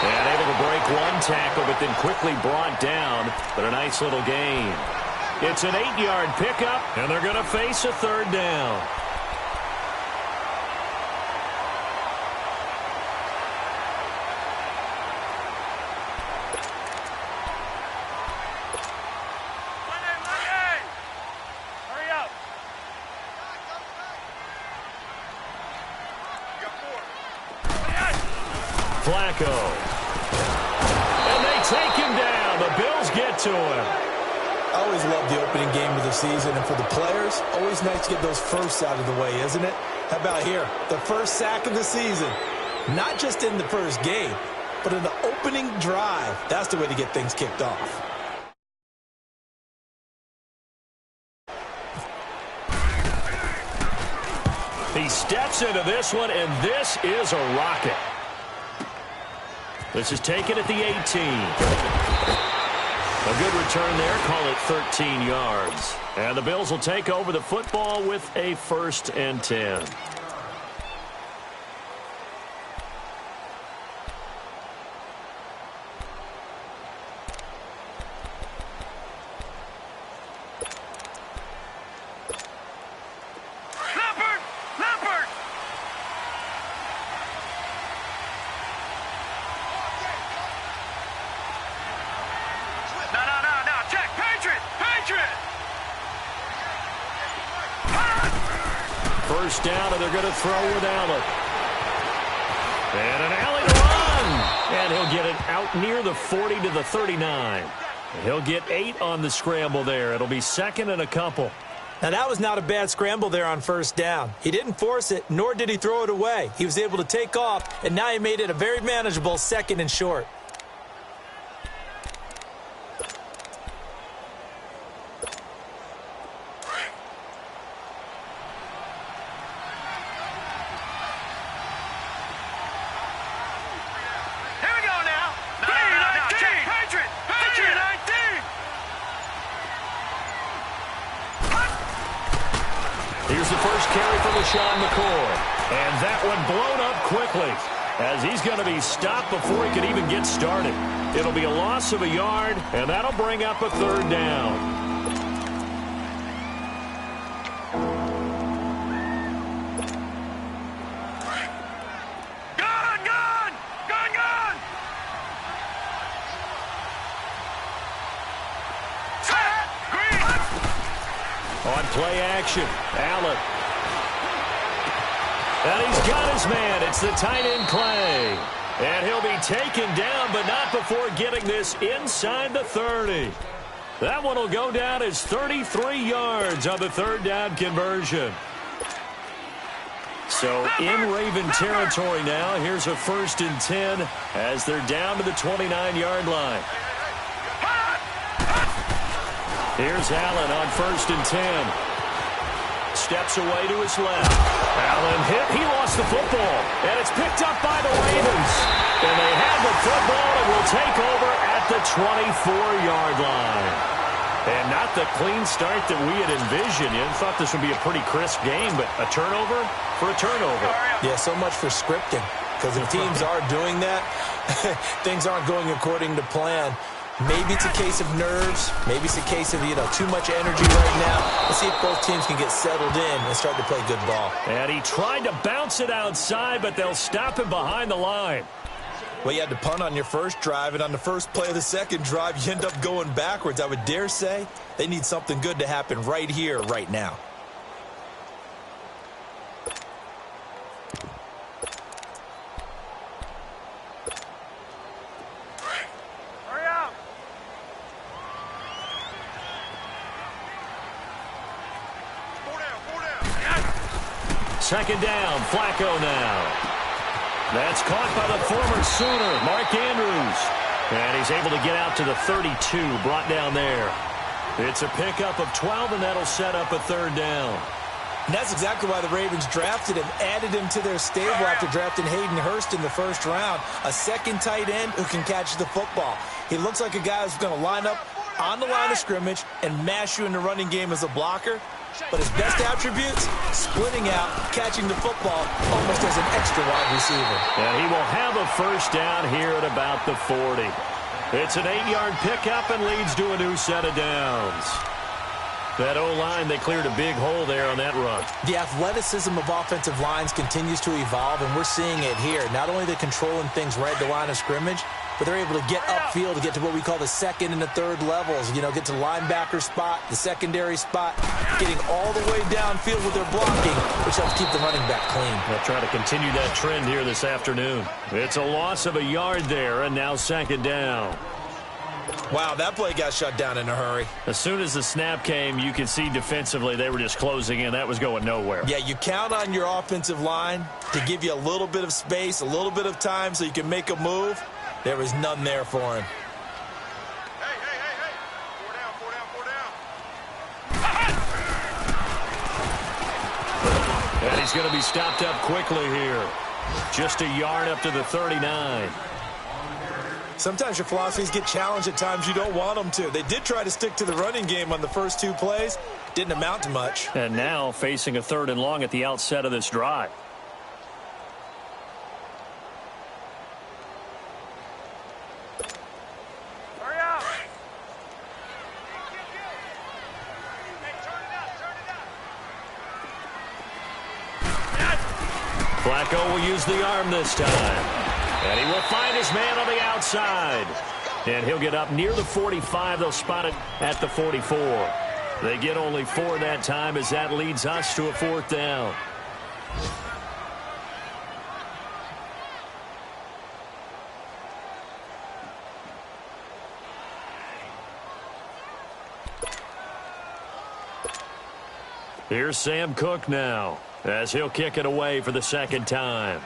And able to break one tackle, but then quickly brought down. But a nice little gain. It's an 8-yard pickup, and they're going to face a third down. Hurry up. Flacco. And they take him down. The Bills get to him. I always love the opening game of the season, and for the players, always nice to get those firsts out of the way, isn't it? How about here? The first sack of the season. Not just in the first game, but in the opening drive. That's the way to get things kicked off. He steps into this one, and this is a rocket. This is taken at the 18. A good return there. Call it 13 yards. And the Bills will take over the football with a 1st and 10. first down, and they're going to throw with Allen. And an alley to run. And he'll get it out near the 40 to the 39. He'll get 8 on the scramble there. It'll be second and a couple. Now, that was not a bad scramble there on first down. He didn't force it, nor did he throw it away. He was able to take off, and now he made it a very manageable second and short. Here's the first carry from LaShawn McCoy. And that one blown up quickly as he's going to be stopped before he can even get started. It'll be a loss of a yard, and that'll bring up a third down. On play action, Allen. And he's got his man. It's the tight end, Clay. And he'll be taken down, but not before getting this inside the 30. That one will go down as 33 yards on the third down conversion. So in Raven territory now, here's a 1st and 10 as they're down to the 29-yard line. Here's Allen on 1st and 10. Steps away to his left. Allen hit. He lost the football. And it's picked up by the Ravens. And they have the football and will take over at the 24-yard line. And not the clean start that we had envisioned. You thought this would be a pretty crisp game, but a turnover for a turnover. Yeah, so much for scripting. Because if teams are doing that, things aren't going according to plan. Maybe it's a case of nerves. Maybe it's a case of, too much energy right now. Let's see if both teams can get settled in and start to play good ball. And he tried to bounce it outside, but they'll stop him behind the line. Well, you had to punt on your first drive, and on the first play of the second drive, you end up going backwards. I would dare say they need something good to happen right here, right now. Second down, Flacco now. That's caught by the former Sooner, Mark Andrews. And he's able to get out to the 32, brought down there. It's a pickup of 12, and that'll set up a third down. And that's exactly why the Ravens drafted him, added him to their stable after drafting Hayden Hurst in the first round. A second tight end who can catch the football. He looks like a guy who's going to line up on the line of scrimmage and mash you in the running game as a blocker. But his best attributes, splitting out, catching the football almost as an extra wide receiver. And he will have a first down here at about the 40. It's an 8-yard pickup and leads to a new set of downs. That O-line, they cleared a big hole there on that run. The athleticism of offensive lines continues to evolve, and we're seeing it here. Not only they're controlling things right at the line of scrimmage, but they're able to get upfield to get to what we call the second and the third levels. Get to the linebacker spot, the secondary spot, getting all the way downfield with their blocking, which helps keep the running back clean. They'll try to continue that trend here this afternoon. It's a loss of a yard there, and now second down. Wow, that play got shut down in a hurry. As soon as the snap came, you could see defensively they were just closing in. That was going nowhere. Yeah, you count on your offensive line to give you a little bit of space, a little bit of time so you can make a move. There was none there for him. Hey. 4 down. And he's going to be stopped up quickly here. Just a yard up to the 39. Sometimes your philosophies get challenged at times you don't want them to. They did try to stick to the running game on the first 2 plays. Didn't amount to much. And now facing a 3rd and long at the outset of this drive. Hurry up. Flacco will use the arm this time. And he will find his man on the outside. And he'll get up near the 45. They'll spot it at the 44. They get only 4 that time as that leads us to a 4th down. Here's Sam Cook now, as he'll kick it away for the second time.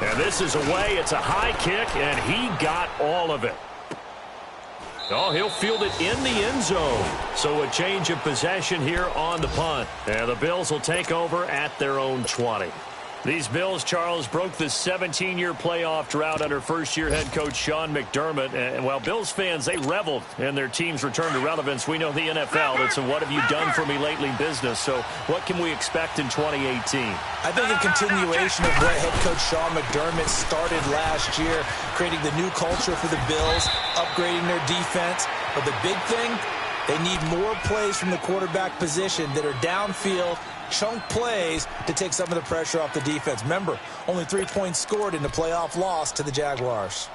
And this is away. It's a high kick, and he got all of it. Oh, he'll field it in the end zone. So a change of possession here on the punt. And the Bills will take over at their own 20. These Bills, Charles, broke the 17-year playoff drought under first-year head coach Sean McDermott. And while Bills fans, they reveled in their team's return to relevance, we know the NFL, it's a what have you done for me lately business. So what can we expect in 2018? I think a continuation of what head coach Sean McDermott started last year, creating the new culture for the Bills, upgrading their defense. But the big thing, they need more plays from the quarterback position that are downfield, chunk plays to take some of the pressure off the defense. Remember, only 3 points scored in the playoff loss to the Jaguars.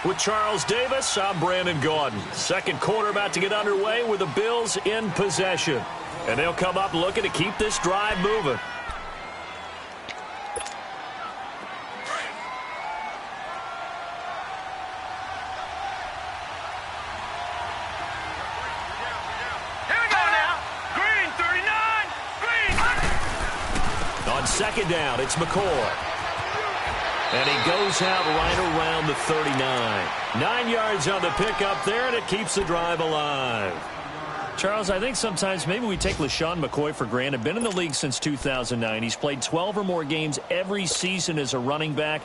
With Charles Davis, I'm Brandon Gaudin. Second quarter about to get underway with the Bills in possession. And they'll come up looking to keep this drive moving. Second down, it's McCoy. And he goes out right around the 39. 9 yards on the pickup there, and it keeps the drive alive. Charles, I think sometimes maybe we take LaShawn McCoy for granted. Been in the league since 2009. He's played 12 or more games every season as a running back.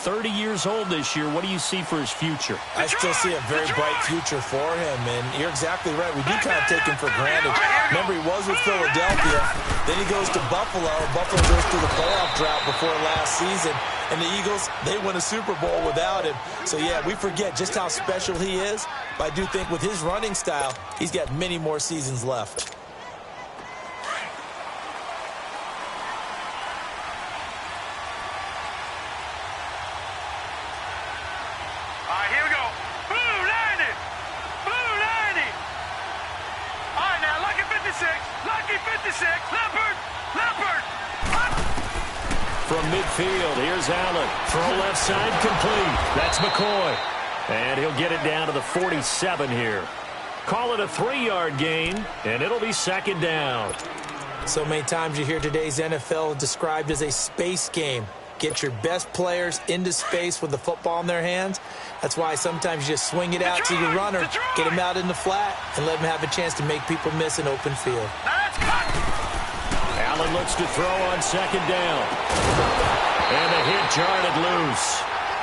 30 years old this year. What do you see for his future? I still see a very bright future for him, and you're exactly right. We do kind of take him for granted. Remember, he was with Philadelphia. Then he goes to Buffalo. Buffalo goes through the playoff drought before last season. And the Eagles, they win a Super Bowl without him. So, yeah, we forget just how special he is. But I do think with his running style, he's got many more seasons left. All right, here we go. Blue 90. Blue 90. All right, now, lucky 56. Lucky 56. Leopard. Leopard. From midfield, here's Allen. Throw left side complete. That's McCoy. And he'll get it down to the 47 here. Call it a 3-yard gain, and it'll be second down. So many times you hear today's NFL described as a space game. Get your best players into space with the football in their hands. That's why sometimes you just swing it out to your runner, get him out in the flat, and let him have a chance to make people miss an open field. Allen looks to throw on second down. And the hit jarred loose.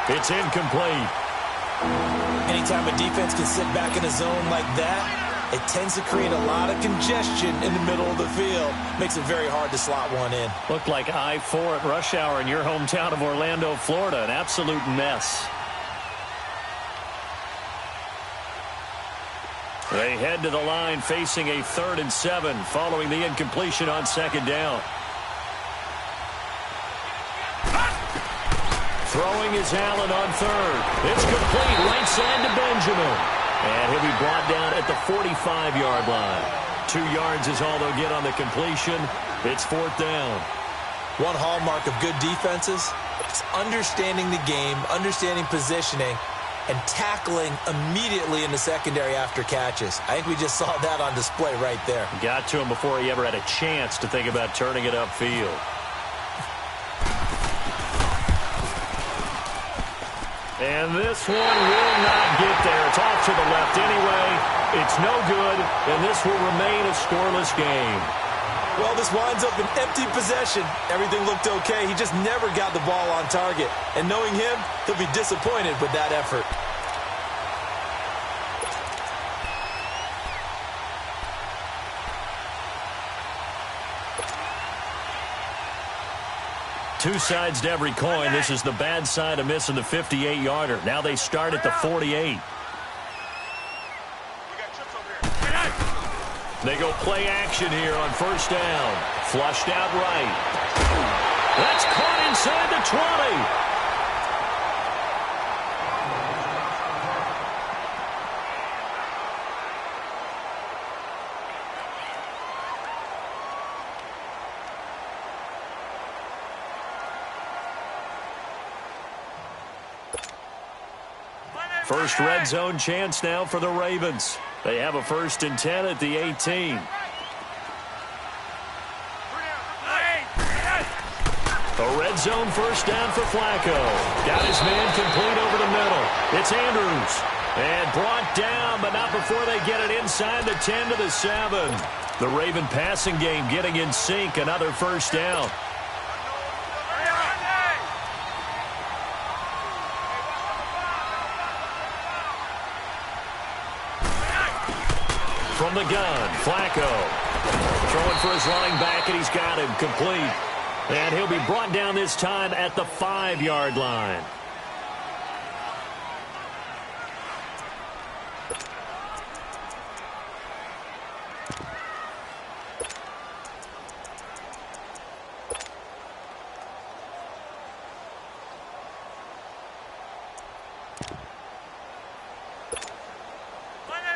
It's incomplete. Anytime a defense can sit back in a zone like that, it tends to create a lot of congestion in the middle of the field. Makes it very hard to slot one in. Looked like I-4 at rush hour in your hometown of Orlando, Florida. An absolute mess. They head to the line facing a 3rd and 7 following the incompletion on second down. Throwing is Allen on third. It's complete right side to Benjamin. And he'll be brought down at the 45-yard line. 2 yards is all they'll get on the completion. It's 4th down. One hallmark of good defenses is understanding the game, understanding positioning, and tackling immediately in the secondary after catches. I think we just saw that on display right there. Got to him before he ever had a chance to think about turning it upfield. And this one will not get there. It's off to the left anyway. It's no good, and this will remain a scoreless game. Well, this winds up an empty possession. Everything looked okay. He just never got the ball on target. And knowing him, he'll be disappointed with that effort. Two sides to every coin. This is the bad side of missing the 58-yarder. Now they start at the 48. They go play action here on first down. Flushed out right. That's caught inside the 20. First red zone chance now for the Ravens. They have a 1st and 10 at the 18. A red zone first down for Flacco. Got his man complete over the middle. It's Andrews. And brought down, but not before they get it inside the 10 to the 7. The Raven passing game getting in sync. Another first down. From the gun, Flacco. Throwing for his running back, and he's got him complete. And he'll be brought down this time at the 5-yard line.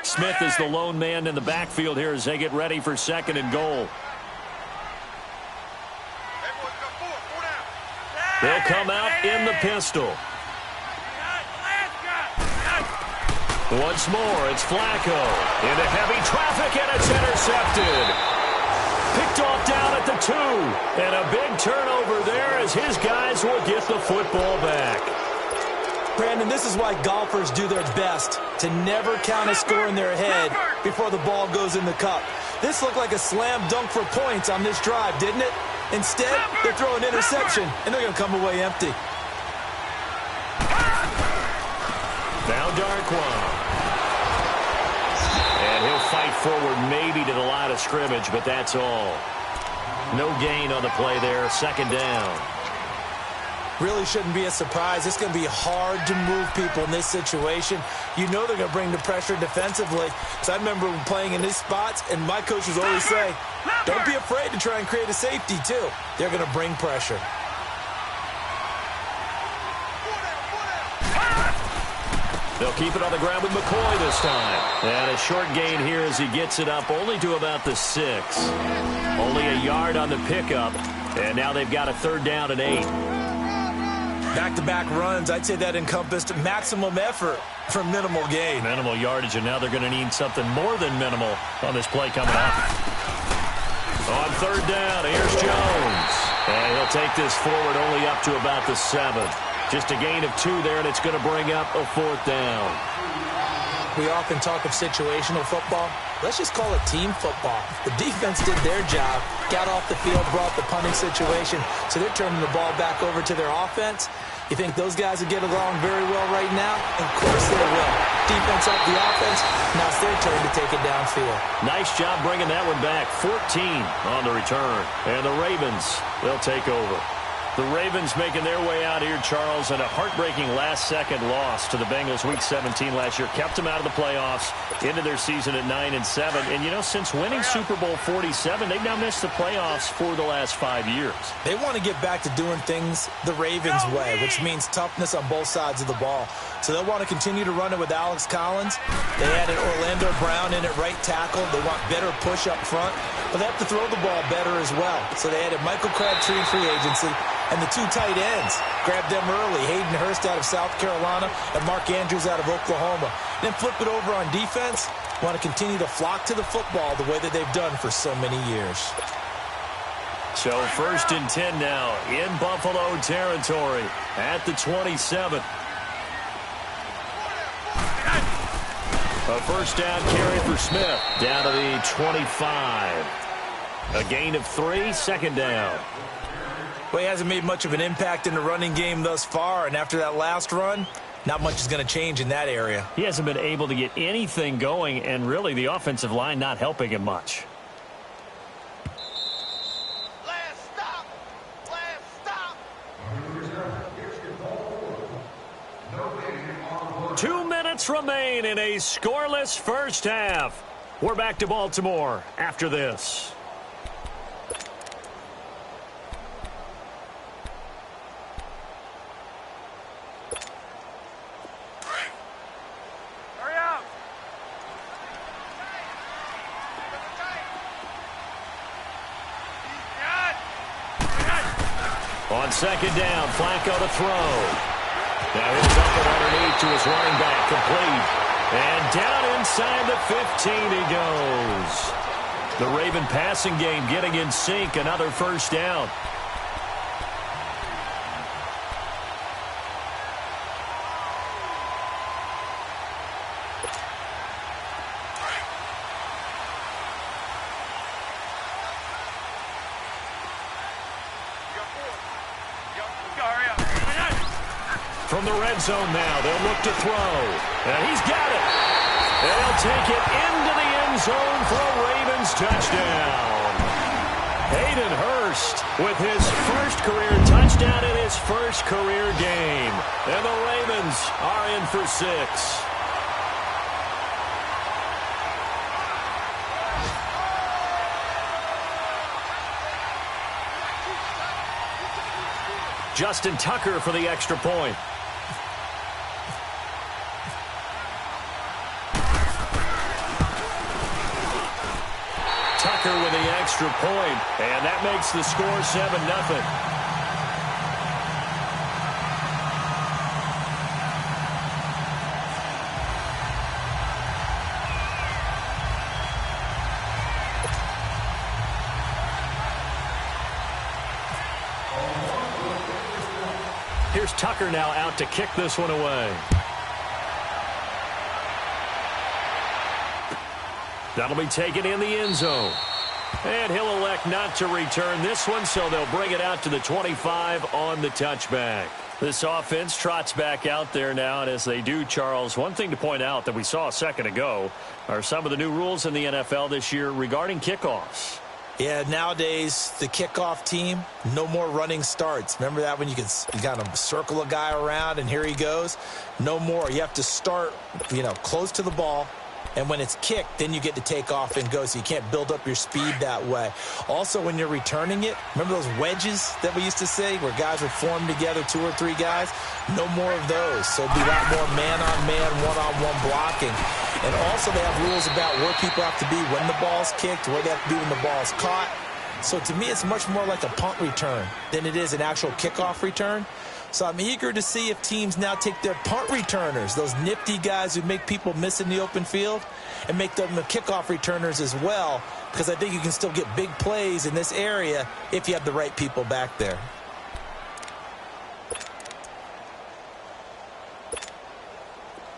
Smith is the lone man in the backfield here as they get ready for 2nd and goal. They'll come out in the pistol. Once more, it's Flacco. Into heavy traffic, and it's intercepted. Picked off down at the 2. And a big turnover there as his guys will get the football back. Brandon, this is why golfers do their best to never count a score in their head before the ball goes in the cup. This looked like a slam dunk for points on this drive, didn't it? Instead, they throw an interception, and they're going to come away empty. Now Darquan. And he'll fight forward maybe to the line of scrimmage, but that's all. No gain on the play there. 2nd down. Really shouldn't be a surprise. It's going to be hard to move people in this situation. You know they're going to bring the pressure defensively. So I remember playing in these spots, and my coaches always say, don't be afraid to try and create a safety, too. They're going to bring pressure. They'll keep it on the ground with McCoy this time. And a short gain here as he gets it up only to about the 6. Only a yard on the pickup. And now they've got a 3rd down and 8. Back-to-back runs, I'd say that encompassed maximum effort for minimal gain. Minimal yardage, and now they're going to need something more than minimal on this play coming up. On 3rd down, here's Jones. And he'll take this forward only up to about the 7. Just a gain of 2 there, and it's going to bring up a 4th down. We often talk of situational football. Let's just call it team football. The defense did their job, got off the field, brought the punting situation, so they're turning the ball back over to their offense. You think those guys will get along very well right now? Of course they will. Defense up the offense. Now it's their turn to take it downfield. Nice job bringing that one back. 14 on the return. And the Ravens, they'll take over. The Ravens making their way out here, Charles, and a heartbreaking last-second loss to the Bengals Week 17 last year. Kept them out of the playoffs, into their season at 9-7. And, you know, since winning Super Bowl 47, they've now missed the playoffs for the last 5 years. They want to get back to doing things the Ravens way, which means toughness on both sides of the ball. So they'll want to continue to run it with Alex Collins. They added Orlando Brown in at right tackle. They want better push up front, but they have to throw the ball better as well. So they added Michael Crabtree in free agency. And the 2 tight ends, grabbed them early. Hayden Hurst out of South Carolina and Mark Andrews out of Oklahoma. Then flip it over on defense. Want to continue to flock to the football the way that they've done for so many years. So 1st and 10 now in Buffalo territory at the 27. A 1st down carry for Smith down to the 25. A gain of 3, 2nd down. Well, he hasn't made much of an impact in the running game thus far, and after that last run, not much is going to change in that area. He hasn't been able to get anything going, and really the offensive line not helping him much. Last stop! Last stop! 2 minutes remain in a scoreless first half. We're back to Baltimore after this. On 2nd down, Flacco to throw. Now he's up and underneath to his running back, complete. And down inside the 15 he goes. The Raven passing game getting in sync, another first down. From the red zone now, they'll look to throw. And he's got it. And he'll take it into the end zone for a Ravens touchdown. Hayden Hurst with his first career touchdown in his first career game. And the Ravens are in for 6. Justin Tucker for the extra point. Tucker with the extra point, and that makes the score 7-0. Here's Tucker now out to kick this one away. That'll be taken in the end zone. And he'll elect not to return this one, so they'll bring it out to the 25 on the touchback. This offense trots back out there now, and as they do, Charles, one thing to point out that we saw a second ago are some of the new rules in the NFL this year regarding kickoffs. Yeah, nowadays, the kickoff team, no more running starts. Remember that when you kind of circle a guy around and here he goes? No more. You have to start, close to the ball. And when it's kicked, then you get to take off and go, so you can't build up your speed that way. Also, when you're returning it, remember those wedges that we used to say where guys would form together, 2 or 3 guys? No more of those. So it'd be a lot more man-on-man, one-on-one blocking. And also they have rules about where people have to be when the ball's kicked, where they have to be when the ball's caught. So to me, it's much more like a punt return than it is an actual kickoff return. So I'm eager to see if teams now take their punt returners, those nifty guys who make people miss in the open field, and make them the kickoff returners as well, because I think you can still get big plays in this area if you have the right people back there.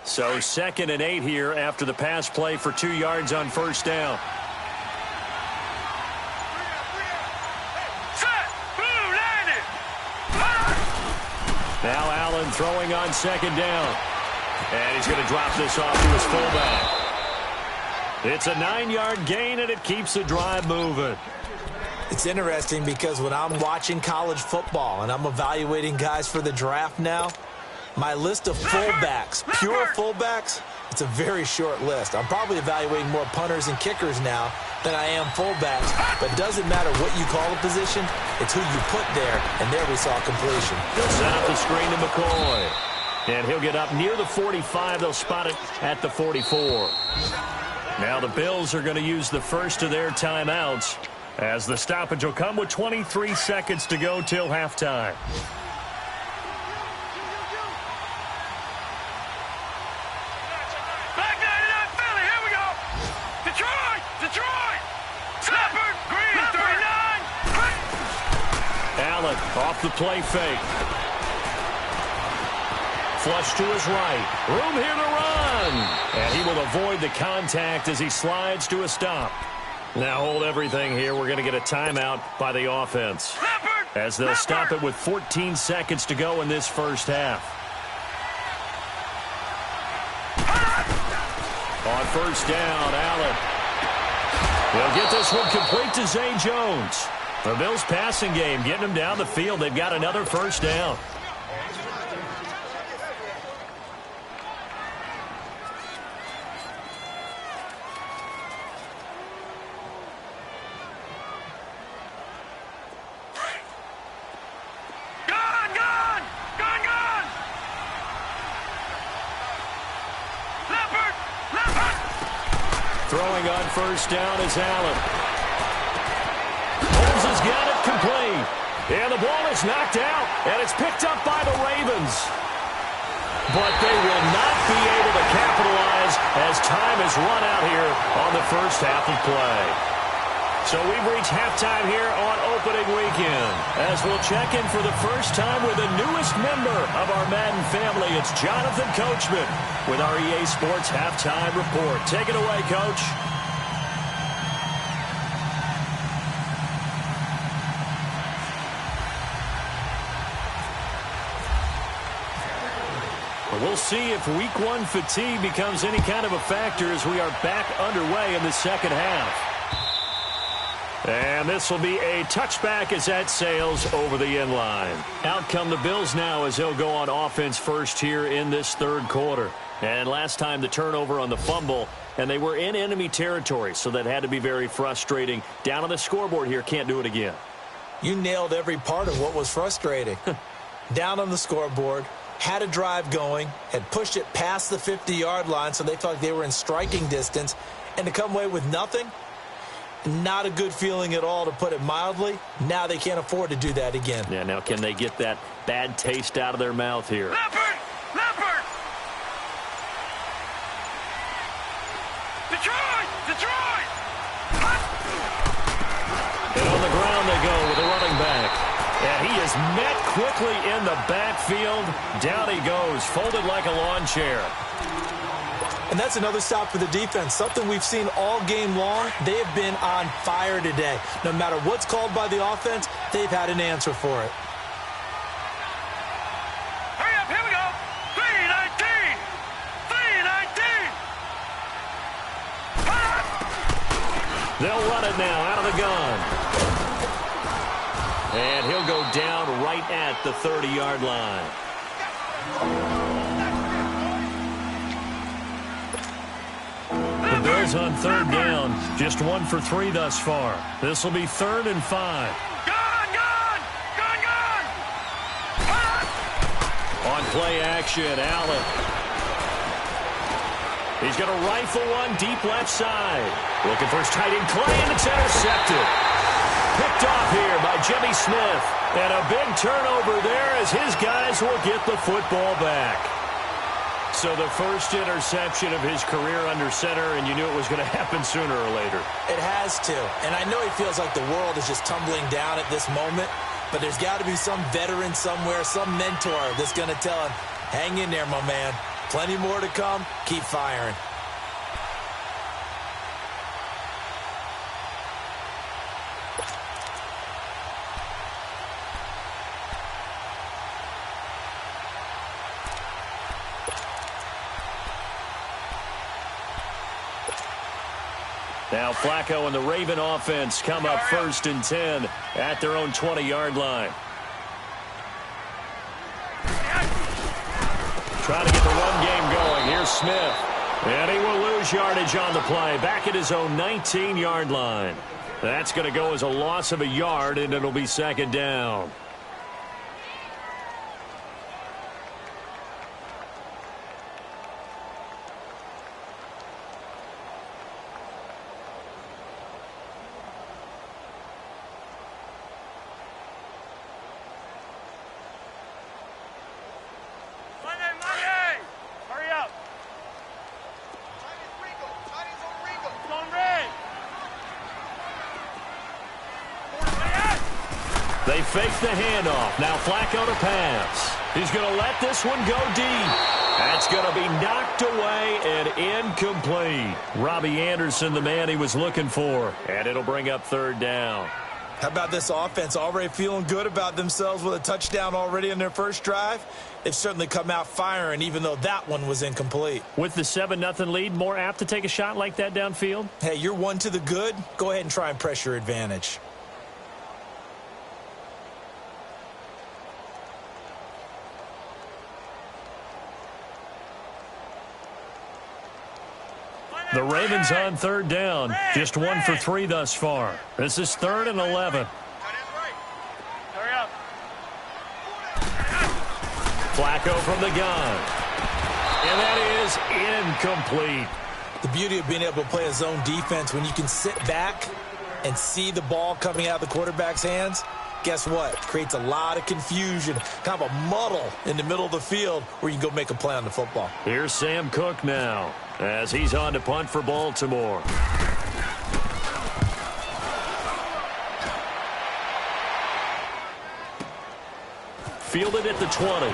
So 2nd and 8 here after the pass play for 2 yards on first down. Now Allen throwing on 2nd down. And he's going to drop this off to his fullback. It's a 9-yard gain, and it keeps the drive moving. It's interesting because when I'm watching college football and I'm evaluating guys for the draft now, my list of fullbacks, pure fullbacks, it's a very short list. I'm probably evaluating more punters and kickers now than I am fullbacks. But it doesn't matter what you call a position, it's who you put there. And there we saw completion. They'll set up the screen to McCoy. And he'll get up near the 45. They'll spot it at the 44. Now the Bills are going to use the first of their timeouts as the stoppage will come with 23 seconds to go till halftime. Allen off the play fake. Flush to his right. Room here to run. And he will avoid the contact as he slides to a stop. Now hold everything here. We're going to get a timeout by the offense, as they'll stop it with 14 seconds to go in this first half. On first down, Allen will get this one complete to Zay Jones. The Bills passing game getting them down the field. They've got another first down. Throwing on first down is Allen. Holmes has got it complete. And the ball is knocked out, and it's picked up by the Ravens. but they will not be able to capitalize as time has run out here on the first half of play. So we've reached halftime here on opening weekend. As we'll check in for the first time with the newest member of our Madden family, it's Jonathan Coachman with our EA Sports Halftime Report. Take it away, Coach. We'll see if Week 1 fatigue becomes any kind of a factor as we are back underway in the second half. And this will be a touchback as that sails over the end line. Out come the Bills now as they'll go on offense first here in this third quarter. And last time the turnover on the fumble, and they were in enemy territory, so that had to be very frustrating. Down on the scoreboard here, can't do it again. You nailed every part of what was frustrating. Down on the scoreboard, had a drive going, had pushed it past the 50-yard line so they felt like they were in striking distance, and to come away with nothing, not a good feeling at all, to put it mildly. Now they can't afford to do that again. Yeah, now can they get that bad taste out of their mouth here? Leopard! Leopard! Detroit! Detroit! And on the ground they go with a running back. And he is met quickly in the backfield. Down he goes, folded like a lawn chair. And that's another stop for the defense, something we've seen all game long. They have been on fire today. No matter what's called by the offense, they've had an answer for it. Hurry up, here we go. 319! 319! They'll run it now out of the gun. And he'll go down right at the 30-yard line. The Bills on third down, just 1 for 3 thus far. This will be 3rd and 5. Gone! Gone! Gone! Gone! On play action, Allen. He's going to rifle one deep left side. Looking for his tight end, Clay, and it's intercepted. Picked off here by Jimmy Smith. And a big turnover there as his guys will get the football back. So the first interception of his career under center, and you knew it was going to happen sooner or later. It has to. And I know he feels like the world is just tumbling down at this moment, but there's got to be some veteran somewhere, some mentor that's going to tell him, hang in there, my man. Plenty more to come. Keep firing. Now Flacco and the Raven offense come up 1st and 10 at their own 20-yard line. Trying to get the run game going. Here's Smith. And he will lose yardage on the play. Back at his own 19-yard line. That's going to go as a loss of a yard, and it'll be 2nd down. They fake the handoff. Now Flacco to pass. He's going to let this one go deep. That's going to be knocked away and incomplete. Robbie Anderson, the man he was looking for. And it'll bring up 3rd down. How about this offense already feeling good about themselves with a touchdown already in their first drive? They've certainly come out firing, even though that one was incomplete. With the 7-0 lead, more apt to take a shot like that downfield? Hey, you're 1 to the good. Go ahead and try and press your advantage. The Ravens on 3rd down. Just 1 for 3 thus far. This is 3rd and 11. Hurry up. Flacco from the gun. And that is incomplete. The beauty of being able to play a zone defense when you can sit back and see the ball coming out of the quarterback's hands, guess what? Creates a lot of confusion, kind of a muddle in the middle of the field where you can go make a play on the football. Here's Sam Cook now as he's on to punt for Baltimore. Fielded at the 20.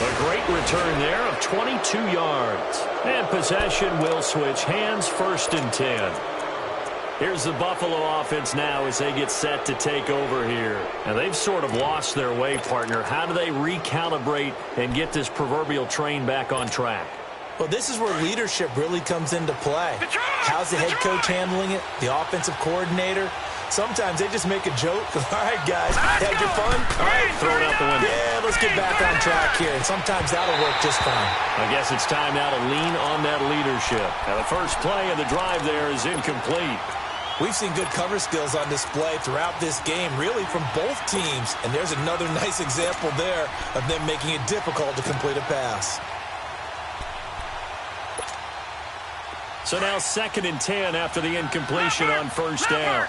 A great return there of 22 yards. And possession will switch hands, 1st and 10. Here's the Buffalo offense now as they get set to take over here. And they've sort of lost their way, partner. How do they recalibrate and get this proverbial train back on track? Well, this is where leadership really comes into play. How's the head coach handling it? The offensive coordinator? Sometimes they just make a joke. All right, guys, had your fun? All right, throw it out the window. Yeah, let's get back on track here. And sometimes that'll work just fine. I guess it's time now to lean on that leadership. Now, the first play of the drive there is incomplete. We've seen good cover skills on display throughout this game, really from both teams. And there's another nice example there of them making it difficult to complete a pass. So now 2nd and 10 after the incompletion on 1st down.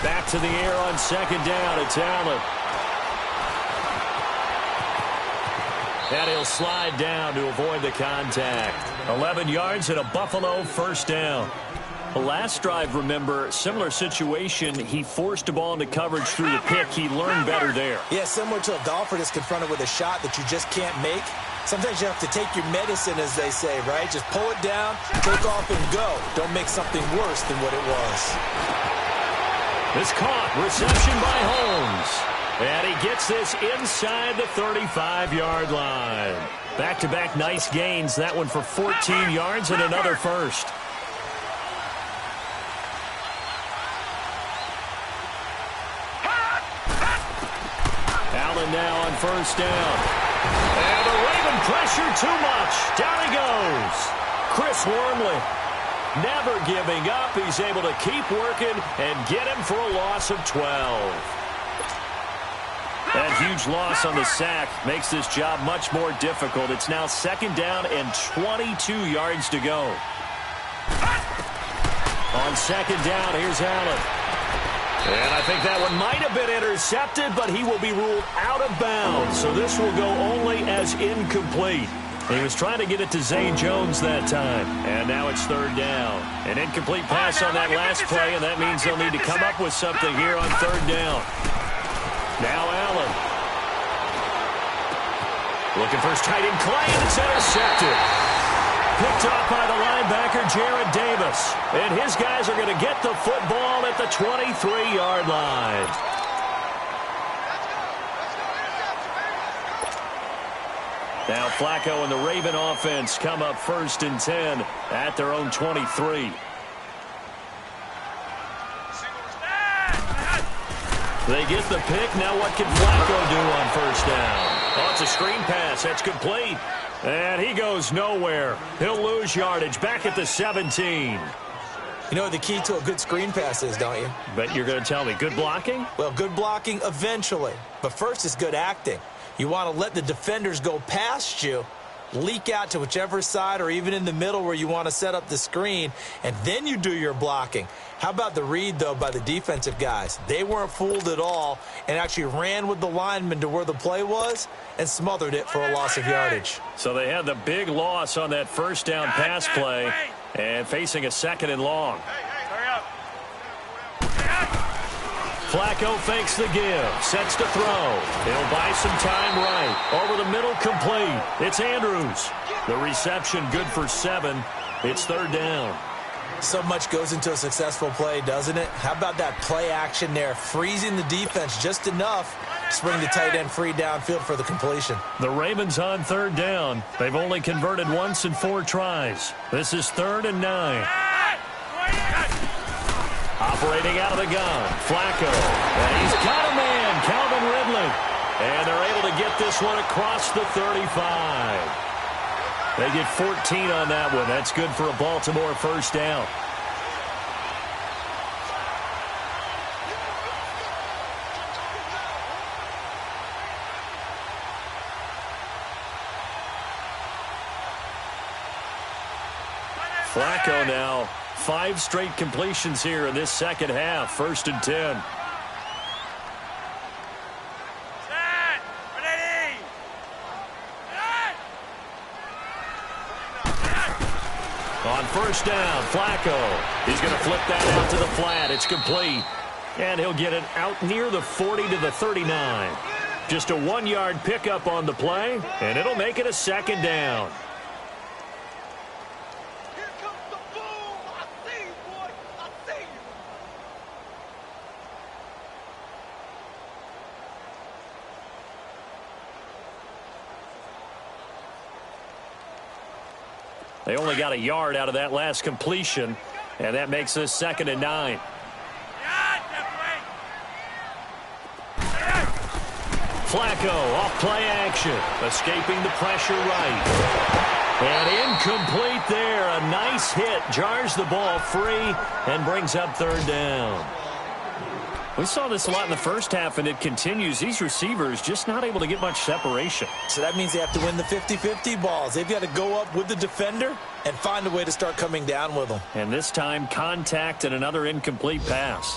Back to the air on 2nd down. It's Allen. And he'll slide down to avoid the contact. 11 yards and a Buffalo 1st down. The last drive, remember, similar situation. He forced a ball into coverage through the pick. He learned better there. Yeah, similar to a golfer that's confronted with a shot that you just can't make. Sometimes you have to take your medicine, as they say, right? Just pull it down, take off, and go. Don't make something worse than what it was. It's caught. Reception by Holmes. And he gets this inside the 35-yard line. Back-to-back nice gains. That one for 14 yards and another first. Allen now on 1st down. And the Raven pressure too much. Down he goes. Chris Wormley. Never giving up. He's able to keep working and get him for a loss of 12. That huge loss on the sack makes this job much more difficult. It's now 2nd down and 22 yards to go. On 2nd down, here's Allen. And I think that one might have been intercepted, but he will be ruled out of bounds. So this will go only as incomplete. He was trying to get it to Zay Jones that time. And now it's 3rd down. An incomplete pass on that last play, and that means they'll need to come up with something here on 3rd down. Now Allen. Looking for his tight end Clay, and it's intercepted. Picked off by the linebacker, Jared Davis. And his guys are going to get the football at the 23-yard line. Now Flacco and the Raven offense come up 1st and 10 at their own 23. They get the pick. Now what can Flacco do on 1st down? Oh, it's a screen pass. That's complete. And he goes nowhere. He'll lose yardage back at the 17. You know what the key to a good screen pass is, don't you? Bet you're going to tell me. Good blocking? Well, good blocking eventually. But first is good acting. You want to let the defenders go past you, leak out to whichever side or even in the middle where you want to set up the screen, and then you do your blocking. How about the read, though, by the defensive guys? They weren't fooled at all and actually ran with the lineman to where the play was and smothered it for a loss of yardage. So they had the big loss on that 1st down pass play and facing a 2nd and long. Flacco fakes the give, sets to throw. He'll buy some time right. Over the middle, complete. It's Andrews. The reception good for 7. It's 3rd down. So much goes into a successful play, doesn't it? How about that play action there, freezing the defense just enough to bring the tight end free downfield for the completion. The Ravens on 3rd down. They've only converted once in 4 tries. This is 3rd and 9. Operating out of the gun, Flacco. And he's got a man, Calvin Ridley. And they're able to get this one across the 35. They get 14 on that one. That's good for a Baltimore 1st down. Flacco now, 5 straight completions here in this second half. 1st and 10. Set. Ready. On 1st down, Flacco. He's going to flip that out to the flat. It's complete. And he'll get it out near the 40 to the 39. Just a 1-yard pickup on the play, and it'll make it a 2nd down. Here comes the boom. I see you, boy. I see you. They only got a yard out of that last completion, and that makes this 2nd and 9. Flacco off play action, escaping the pressure right. And incomplete there. A nice hit, jars the ball free, and brings up 3rd down. We saw this a lot in the first half, and it continues. These receivers just not able to get much separation. So that means they have to win the 50-50 balls. They've got to go up with the defender and find a way to start coming down with them. And this time, contact and another incomplete pass.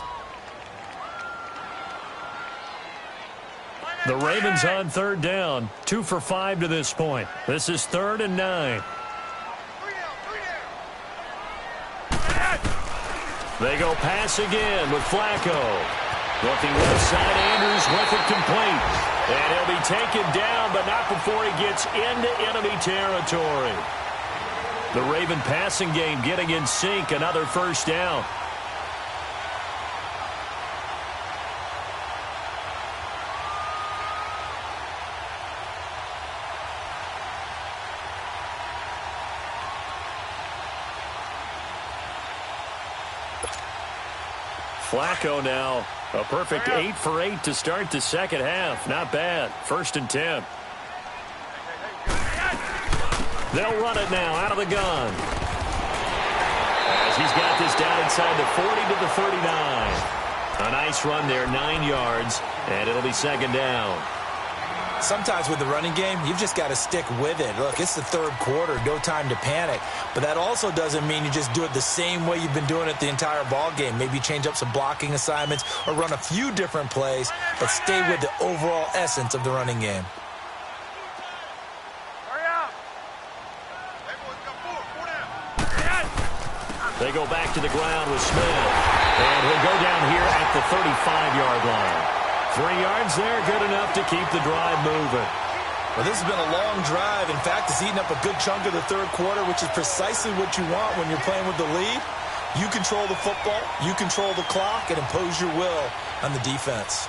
The Ravens on 3rd down, 2 for 5 to this point. This is 3rd and 9. They go pass again with Flacco. Looking left side, Andrews with it complete. And he'll be taken down, but not before he gets into enemy territory. The Raven passing game getting in sync, another 1st down. Flacco now, a perfect 8 for 8 to start the second half. Not bad. 1st and 10. They'll run it now out of the gun. As he's got this down inside the 40 to the 39. A nice run there, 9 yards, and it'll be 2nd down. Sometimes with the running game, you've just got to stick with it. Look, it's the 3rd quarter, no time to panic. But that also doesn't mean you just do it the same way you've been doing it the entire ball game. Maybe change up some blocking assignments or run a few different plays, but stay with the overall essence of the running game. Hurry up. They go back to the ground with Smith. And he'll go down here at the 35-yard line. 3 yards there, good enough to keep the drive moving. Well, this has been a long drive. In fact, it's eaten up a good chunk of the 3rd quarter, which is precisely what you want when you're playing with the lead. You control the football, you control the clock, and impose your will on the defense.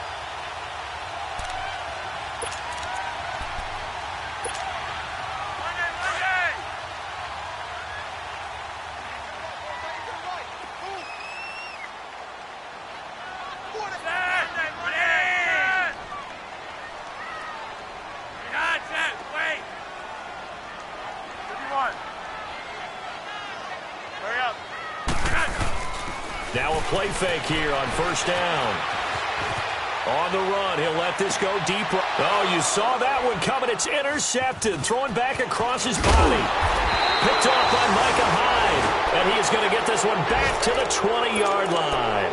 Now a play fake here on 1st down. On the run, he'll let this go deep. Oh, you saw that one coming. It's intercepted. Thrown back across his body. Picked off by Micah Hyde. And he is going to get this one back to the 20-yard line.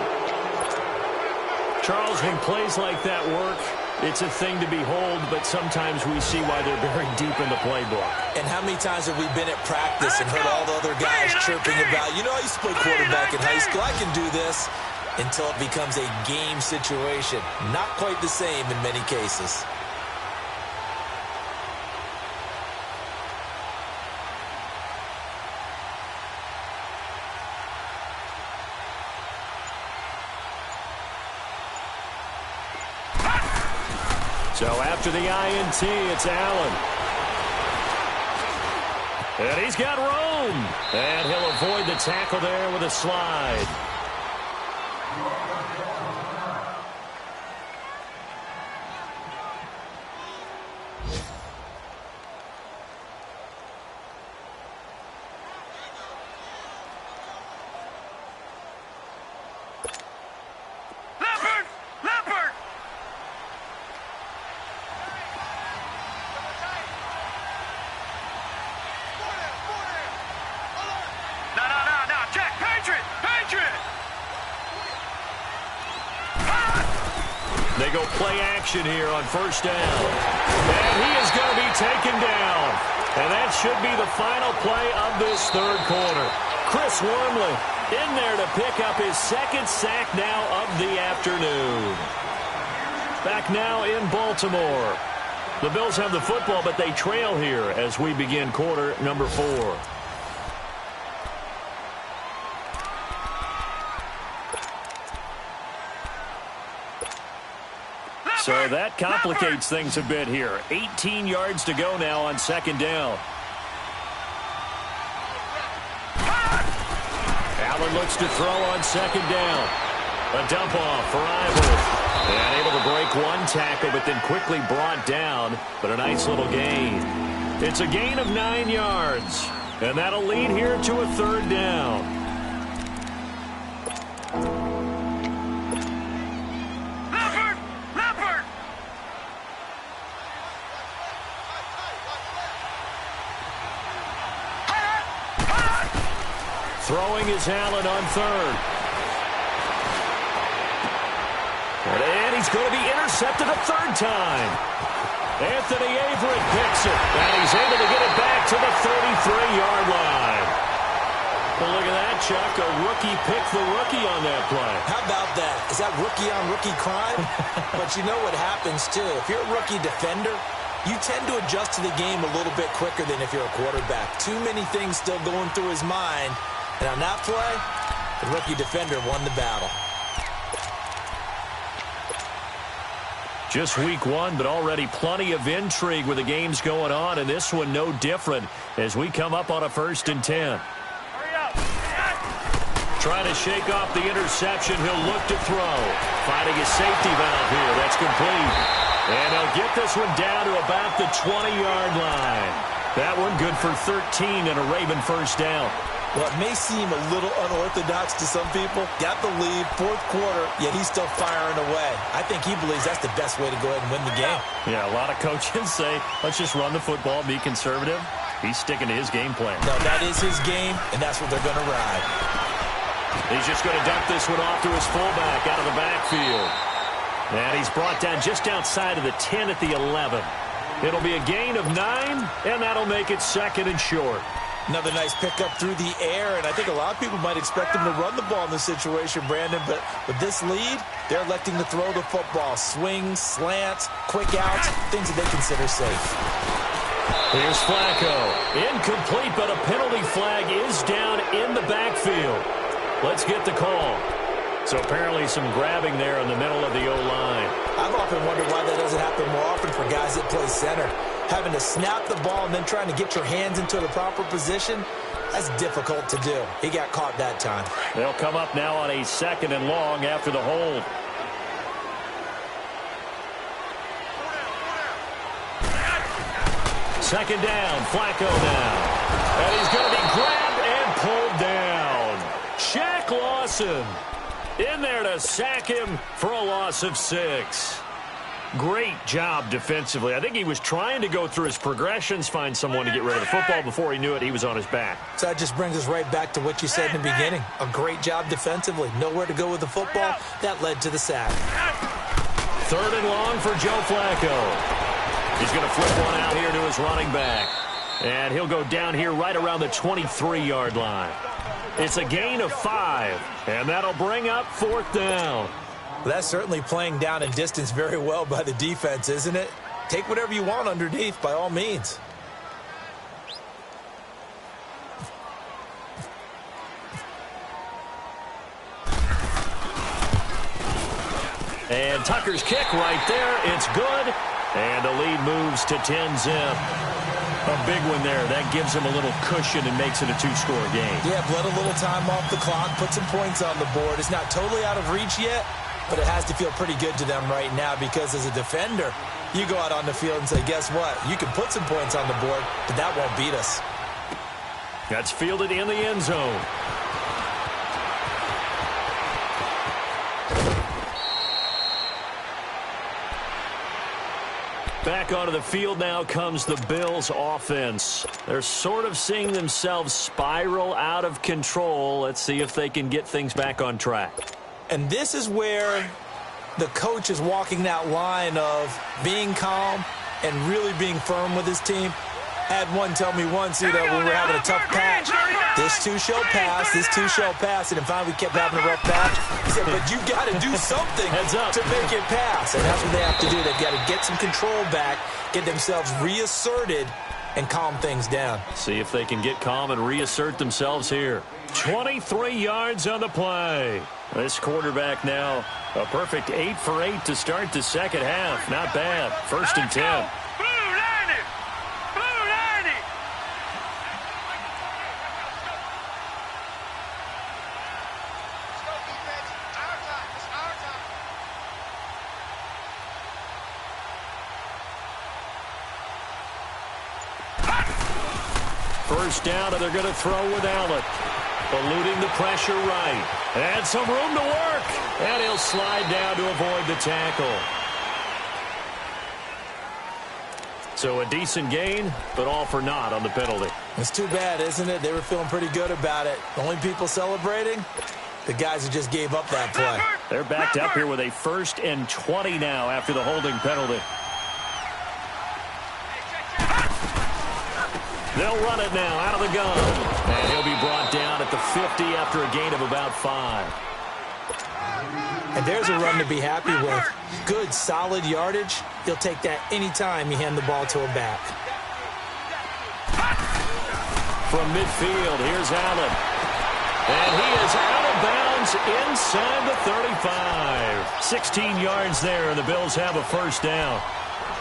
Charles, when plays like that work, it's a thing to behold, but sometimes we see why they're buried deep in the playbook. And how many times have we been at practice and heard all the other guys chirping about, you know, I used to play quarterback in high school, I can do this, until it becomes a game situation. Not quite the same in many cases. So after the INT, it's Allen. And he's got room. And he'll avoid the tackle there with a slide. They go play action here on first down. And he is going to be taken down. And that should be the final play of this third quarter. Chris Wormley in there to pick up his second sack now of the afternoon. Back now in Baltimore. The Bills have the football, but they trail here as we begin quarter number 4. So that complicates things a bit here. 18 yards to go now on second down. Allen looks to throw on second down. A dump off for Ivor. And able to break one tackle, but then quickly brought down. But a nice little gain. It's a gain of 9 yards. And that'll lead here to a third down. Throwing is Allen on third. And he's going to be intercepted a third time. Anthony Averett picks it. And he's able to get it back to the 33-yard line. Well, look at that, Chuck. A rookie picked the rookie on that play. How about that? Is that rookie-on-rookie crime? But you know what happens, too. If you're a rookie defender, you tend to adjust to the game a little bit quicker than if you're a quarterback. Too many things still going through his mind. And on that play, the rookie defender won the battle. Just week 1, but already plenty of intrigue with the games going on, and this one no different as we come up on a 1st and 10. Trying to shake off the interception. He'll look to throw. Finding his safety valve here. That's complete. And he'll get this one down to about the 20-yard line. That one good for 13 and a Raven first down. Well, it may seem a little unorthodox to some people. Got the lead, 4th quarter, yet he's still firing away. I think he believes that's the best way to go ahead and win the game. Yeah, a lot of coaches say, let's just run the football, be conservative. He's sticking to his game plan. No, that is his game, and that's what they're going to ride. He's just going to dump this one off to his fullback out of the backfield. And he's brought down just outside of the 10 at the 11. It'll be a gain of 9, and that'll make it 2nd and short. Another nice pickup through the air, and I think a lot of people might expect him to run the ball in this situation, Brandon, but with this lead, they're electing to throw the football. Swings, slants, quick outs, things that they consider safe. Here's Flacco. Incomplete, but a penalty flag is down in the backfield. Let's get the call. So apparently some grabbing there in the middle of the O-line. I've often wondered why that doesn't happen more often for guys that play center. Having to snap the ball and then trying to get your hands into the proper position, that's difficult to do. He got caught that time. They'll come up now on a 2nd and long after the hold. Second down, Flacco now. And he's going to be grabbed and pulled down. Shaq Lawson in there to sack him for a loss of 6. Great job defensively. I think he was trying to go through his progressions, find someone to get rid of the football. Before he knew it, he was on his back. So that just brings us right back to what you said in the beginning. A great job defensively. Nowhere to go with the football. That led to the sack. 3rd and long for Joe Flacco. He's going to flip one out here to his running back. And he'll go down here right around the 23-yard line. It's a gain of 5, and that'll bring up 4th down. Well, that's certainly playing down in distance very well by the defense, isn't it? Take whatever you want underneath, by all means. And Tucker's kick right there. It's good. And the lead moves to 10-zip. A big one there. That gives him a little cushion and makes it a 2-score game. Yeah, bled a little time off the clock, put some points on the board. It's not totally out of reach yet, but it has to feel pretty good to them right now because as a defender, you go out on the field and say, guess what? You can put some points on the board, but that won't beat us. That's fielded in the end zone. Back onto the field now comes the Bills offense. They're sort of seeing themselves spiral out of control. Let's see if they can get things back on track. And this is where the coach is walking that line of being calm and really being firm with his team. I had one tell me once, when we were having a tough patch, this too shall pass, this too shall pass, and finally we kept having a rough patch. He said, but you got to do something to make it pass, and that's what they have to do. They've got to get some control back, get themselves reasserted, and calm things down. See if they can get calm and reassert themselves here. 23 yards on the play. This quarterback now a perfect 8 for 8 to start the second half. Not bad. 1st and 10. First down, and they're going to throw with Allen. Eluding the pressure right. And some room to work. And he'll slide down to avoid the tackle. So a decent gain, but all for naught on the penalty. It's too bad, isn't it? They were feeling pretty good about it. The only people celebrating, the guys who just gave up that play. They're backed up here with a 1st and 20 now after the holding penalty. They'll run it now out of the gun. And he'll be brought down at the 50 after a gain of about 5. And there's a run to be happy with. Good, solid yardage. He'll take that anytime you hand the ball to a back. From midfield, here's Allen. And he is out of bounds inside the 35. 16 yards there, and the Bills have a first down.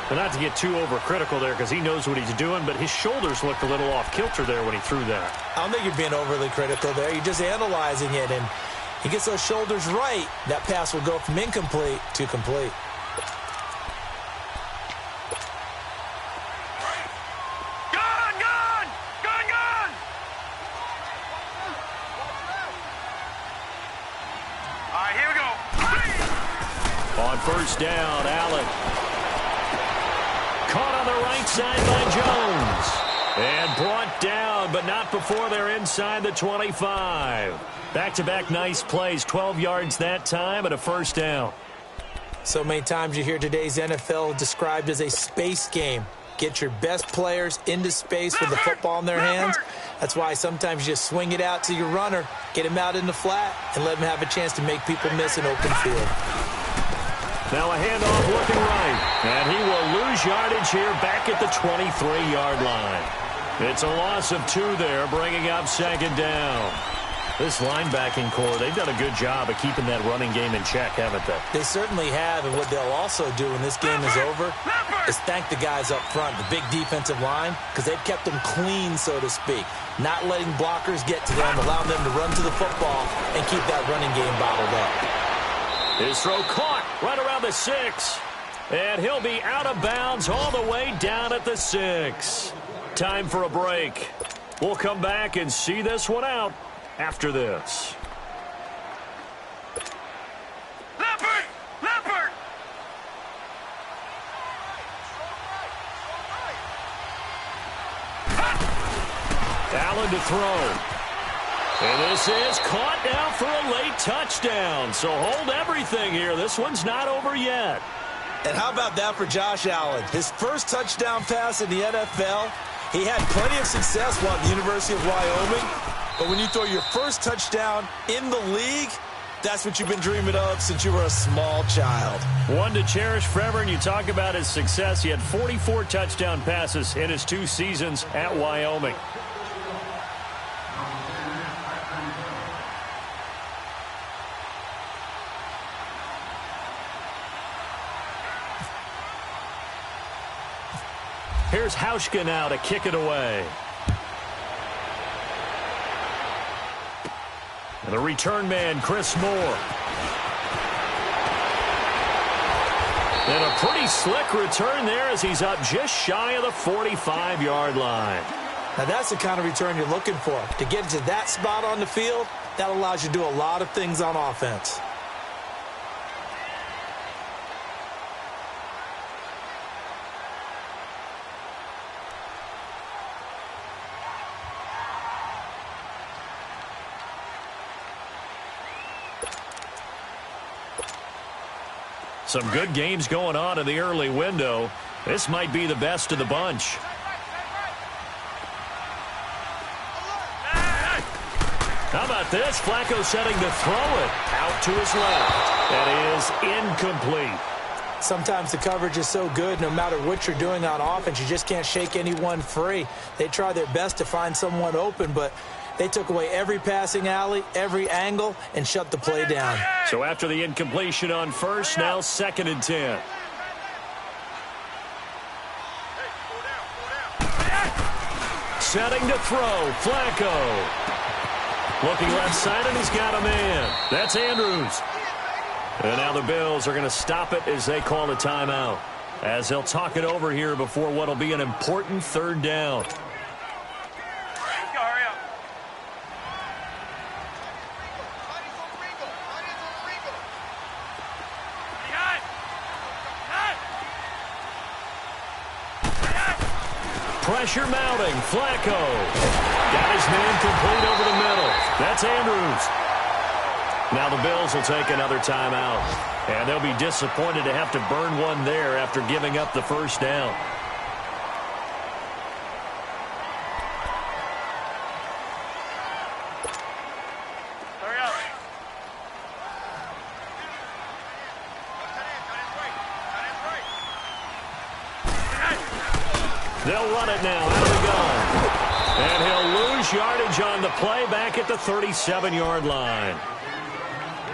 But not to get too overcritical there because he knows what he's doing, but his shoulders looked a little off kilter there when he threw that. I don't think you're being overly critical there. You're just analyzing it, and he gets those shoulders right. That pass will go from incomplete to complete. Gun! All right, here we go. On first down, Allen. Caught on the right side by Jones. And brought down, but not before they're inside the 25. Back-to-back nice plays. 12 yards that time and a first down. So many times you hear today's NFL described as a space game. Get your best players into space with the football in their hands. That's why sometimes you just swing it out to your runner, get him out in the flat, and let him have a chance to make people miss an open field. Now a handoff looking right. And he will lose yardage here back at the 23-yard line. It's a loss of 2 there, bringing up 2nd down. This linebacking core, they've done a good job of keeping that running game in check, haven't they? They certainly have, and what they'll also do when this game is over is thank the guys up front, the big defensive line, because they've kept them clean, so to speak. Not letting blockers get to them, allowing them to run to the football and keep that running game bottled up. His throw caught right around the 6. And he'll be out of bounds all the way down at the 6. Time for a break. We'll come back and see this one out after this. Leopard! Allen to throw. And this is caught now for a late touchdown. So hold everything here. This one's not over yet. And how about that for Josh Allen? His first touchdown pass in the NFL. He had plenty of success while at the University of Wyoming. But when you throw your first touchdown in the league, that's what you've been dreaming of since you were a small child. One to cherish forever, and you talk about his success. He had 44 touchdown passes in his 2 seasons at Wyoming. Here's Hauschka now to kick it away. And the return man, Chris Moore. And a pretty slick return there as he's up just shy of the 45-yard line. Now that's the kind of return you're looking for. To get to that spot on the field, that allows you to do a lot of things on offense. Some good games going on in the early window. This might be the best of the bunch. How about this? Flacco setting to throw it out to his left. That is incomplete. Sometimes the coverage is so good, no matter what you're doing on offense, you just can't shake anyone free. They try their best to find someone open, but they took away every passing alley, every angle, and shut the play down. So after the incompletion on first, now 2nd and 10. Setting to throw, Flacco. Looking left side, and he's got a man. That's Andrews. And now the Bills are going to stop it as they call a timeout, as they'll talk it over here before what will be an important 3rd down. Pressure mounting. Flacco got his man complete over the middle. That's Andrews. Now the Bills will take another timeout, and they'll be disappointed to have to burn one there after giving up the 1st down. Hurry up. They'll run it now out of the gun. And he'll lose yardage on the play back at the 37-yard line.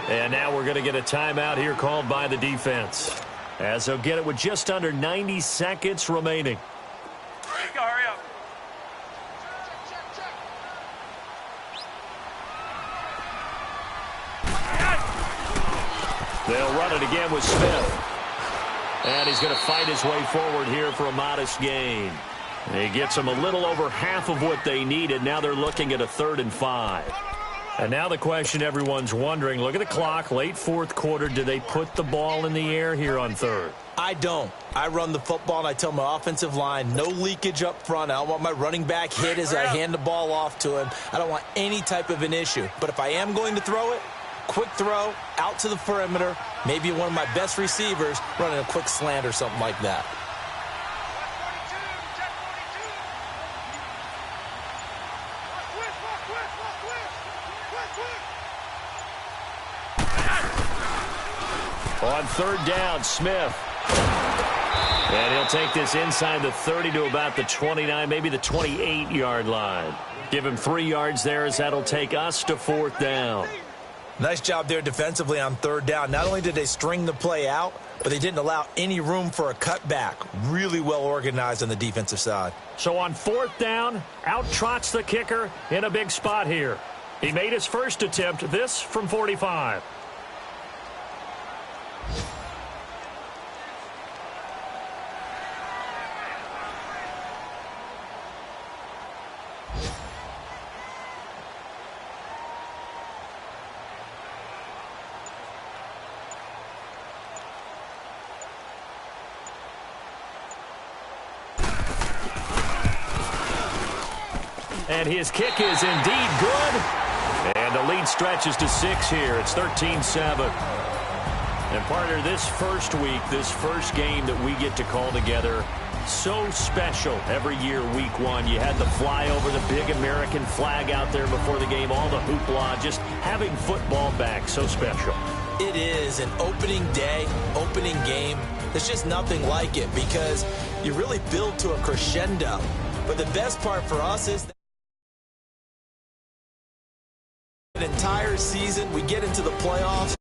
And now we're going to get a timeout here called by the defense, as they'll get it with just under 90 seconds remaining. Hurry up. They'll run it again with Smith. And he's going to fight his way forward here for a modest gain. He gets them a little over half of what they needed. Now they're looking at a 3rd and 5. And now the question everyone's wondering, look at the clock, late 4th quarter. Do they put the ball in the air here on 3rd? I don't. I run the football, and I tell my offensive line, no leakage up front. I don't want my running back hit as I hand the ball off to him. I don't want any type of an issue. But if I am going to throw it, quick throw, out to the perimeter, maybe one of my best receivers running a quick slant or something like that. On 3rd down, Smith. And he'll take this inside the 30 to about the 29, maybe the 28-yard line. Give him 3 yards there, as that'll take us to 4th down. Nice job there defensively on 3rd down. Not only did they string the play out, but they didn't allow any room for a cutback. Really well organized on the defensive side. So on 4th down, out trots the kicker in a big spot here. He made his first attempt, this from 45. And his kick is indeed good. And the lead stretches to 6 here. It's 13-7. And partner, this first week, this first game that we get to call together, so special every year, week 1. You had the flyover, the big American flag out there before the game, all the hoopla, just having football back, so special. It is an opening day, opening game. There's just nothing like it because you really build to a crescendo. But the best part for us is an entire season, we get into the playoffs.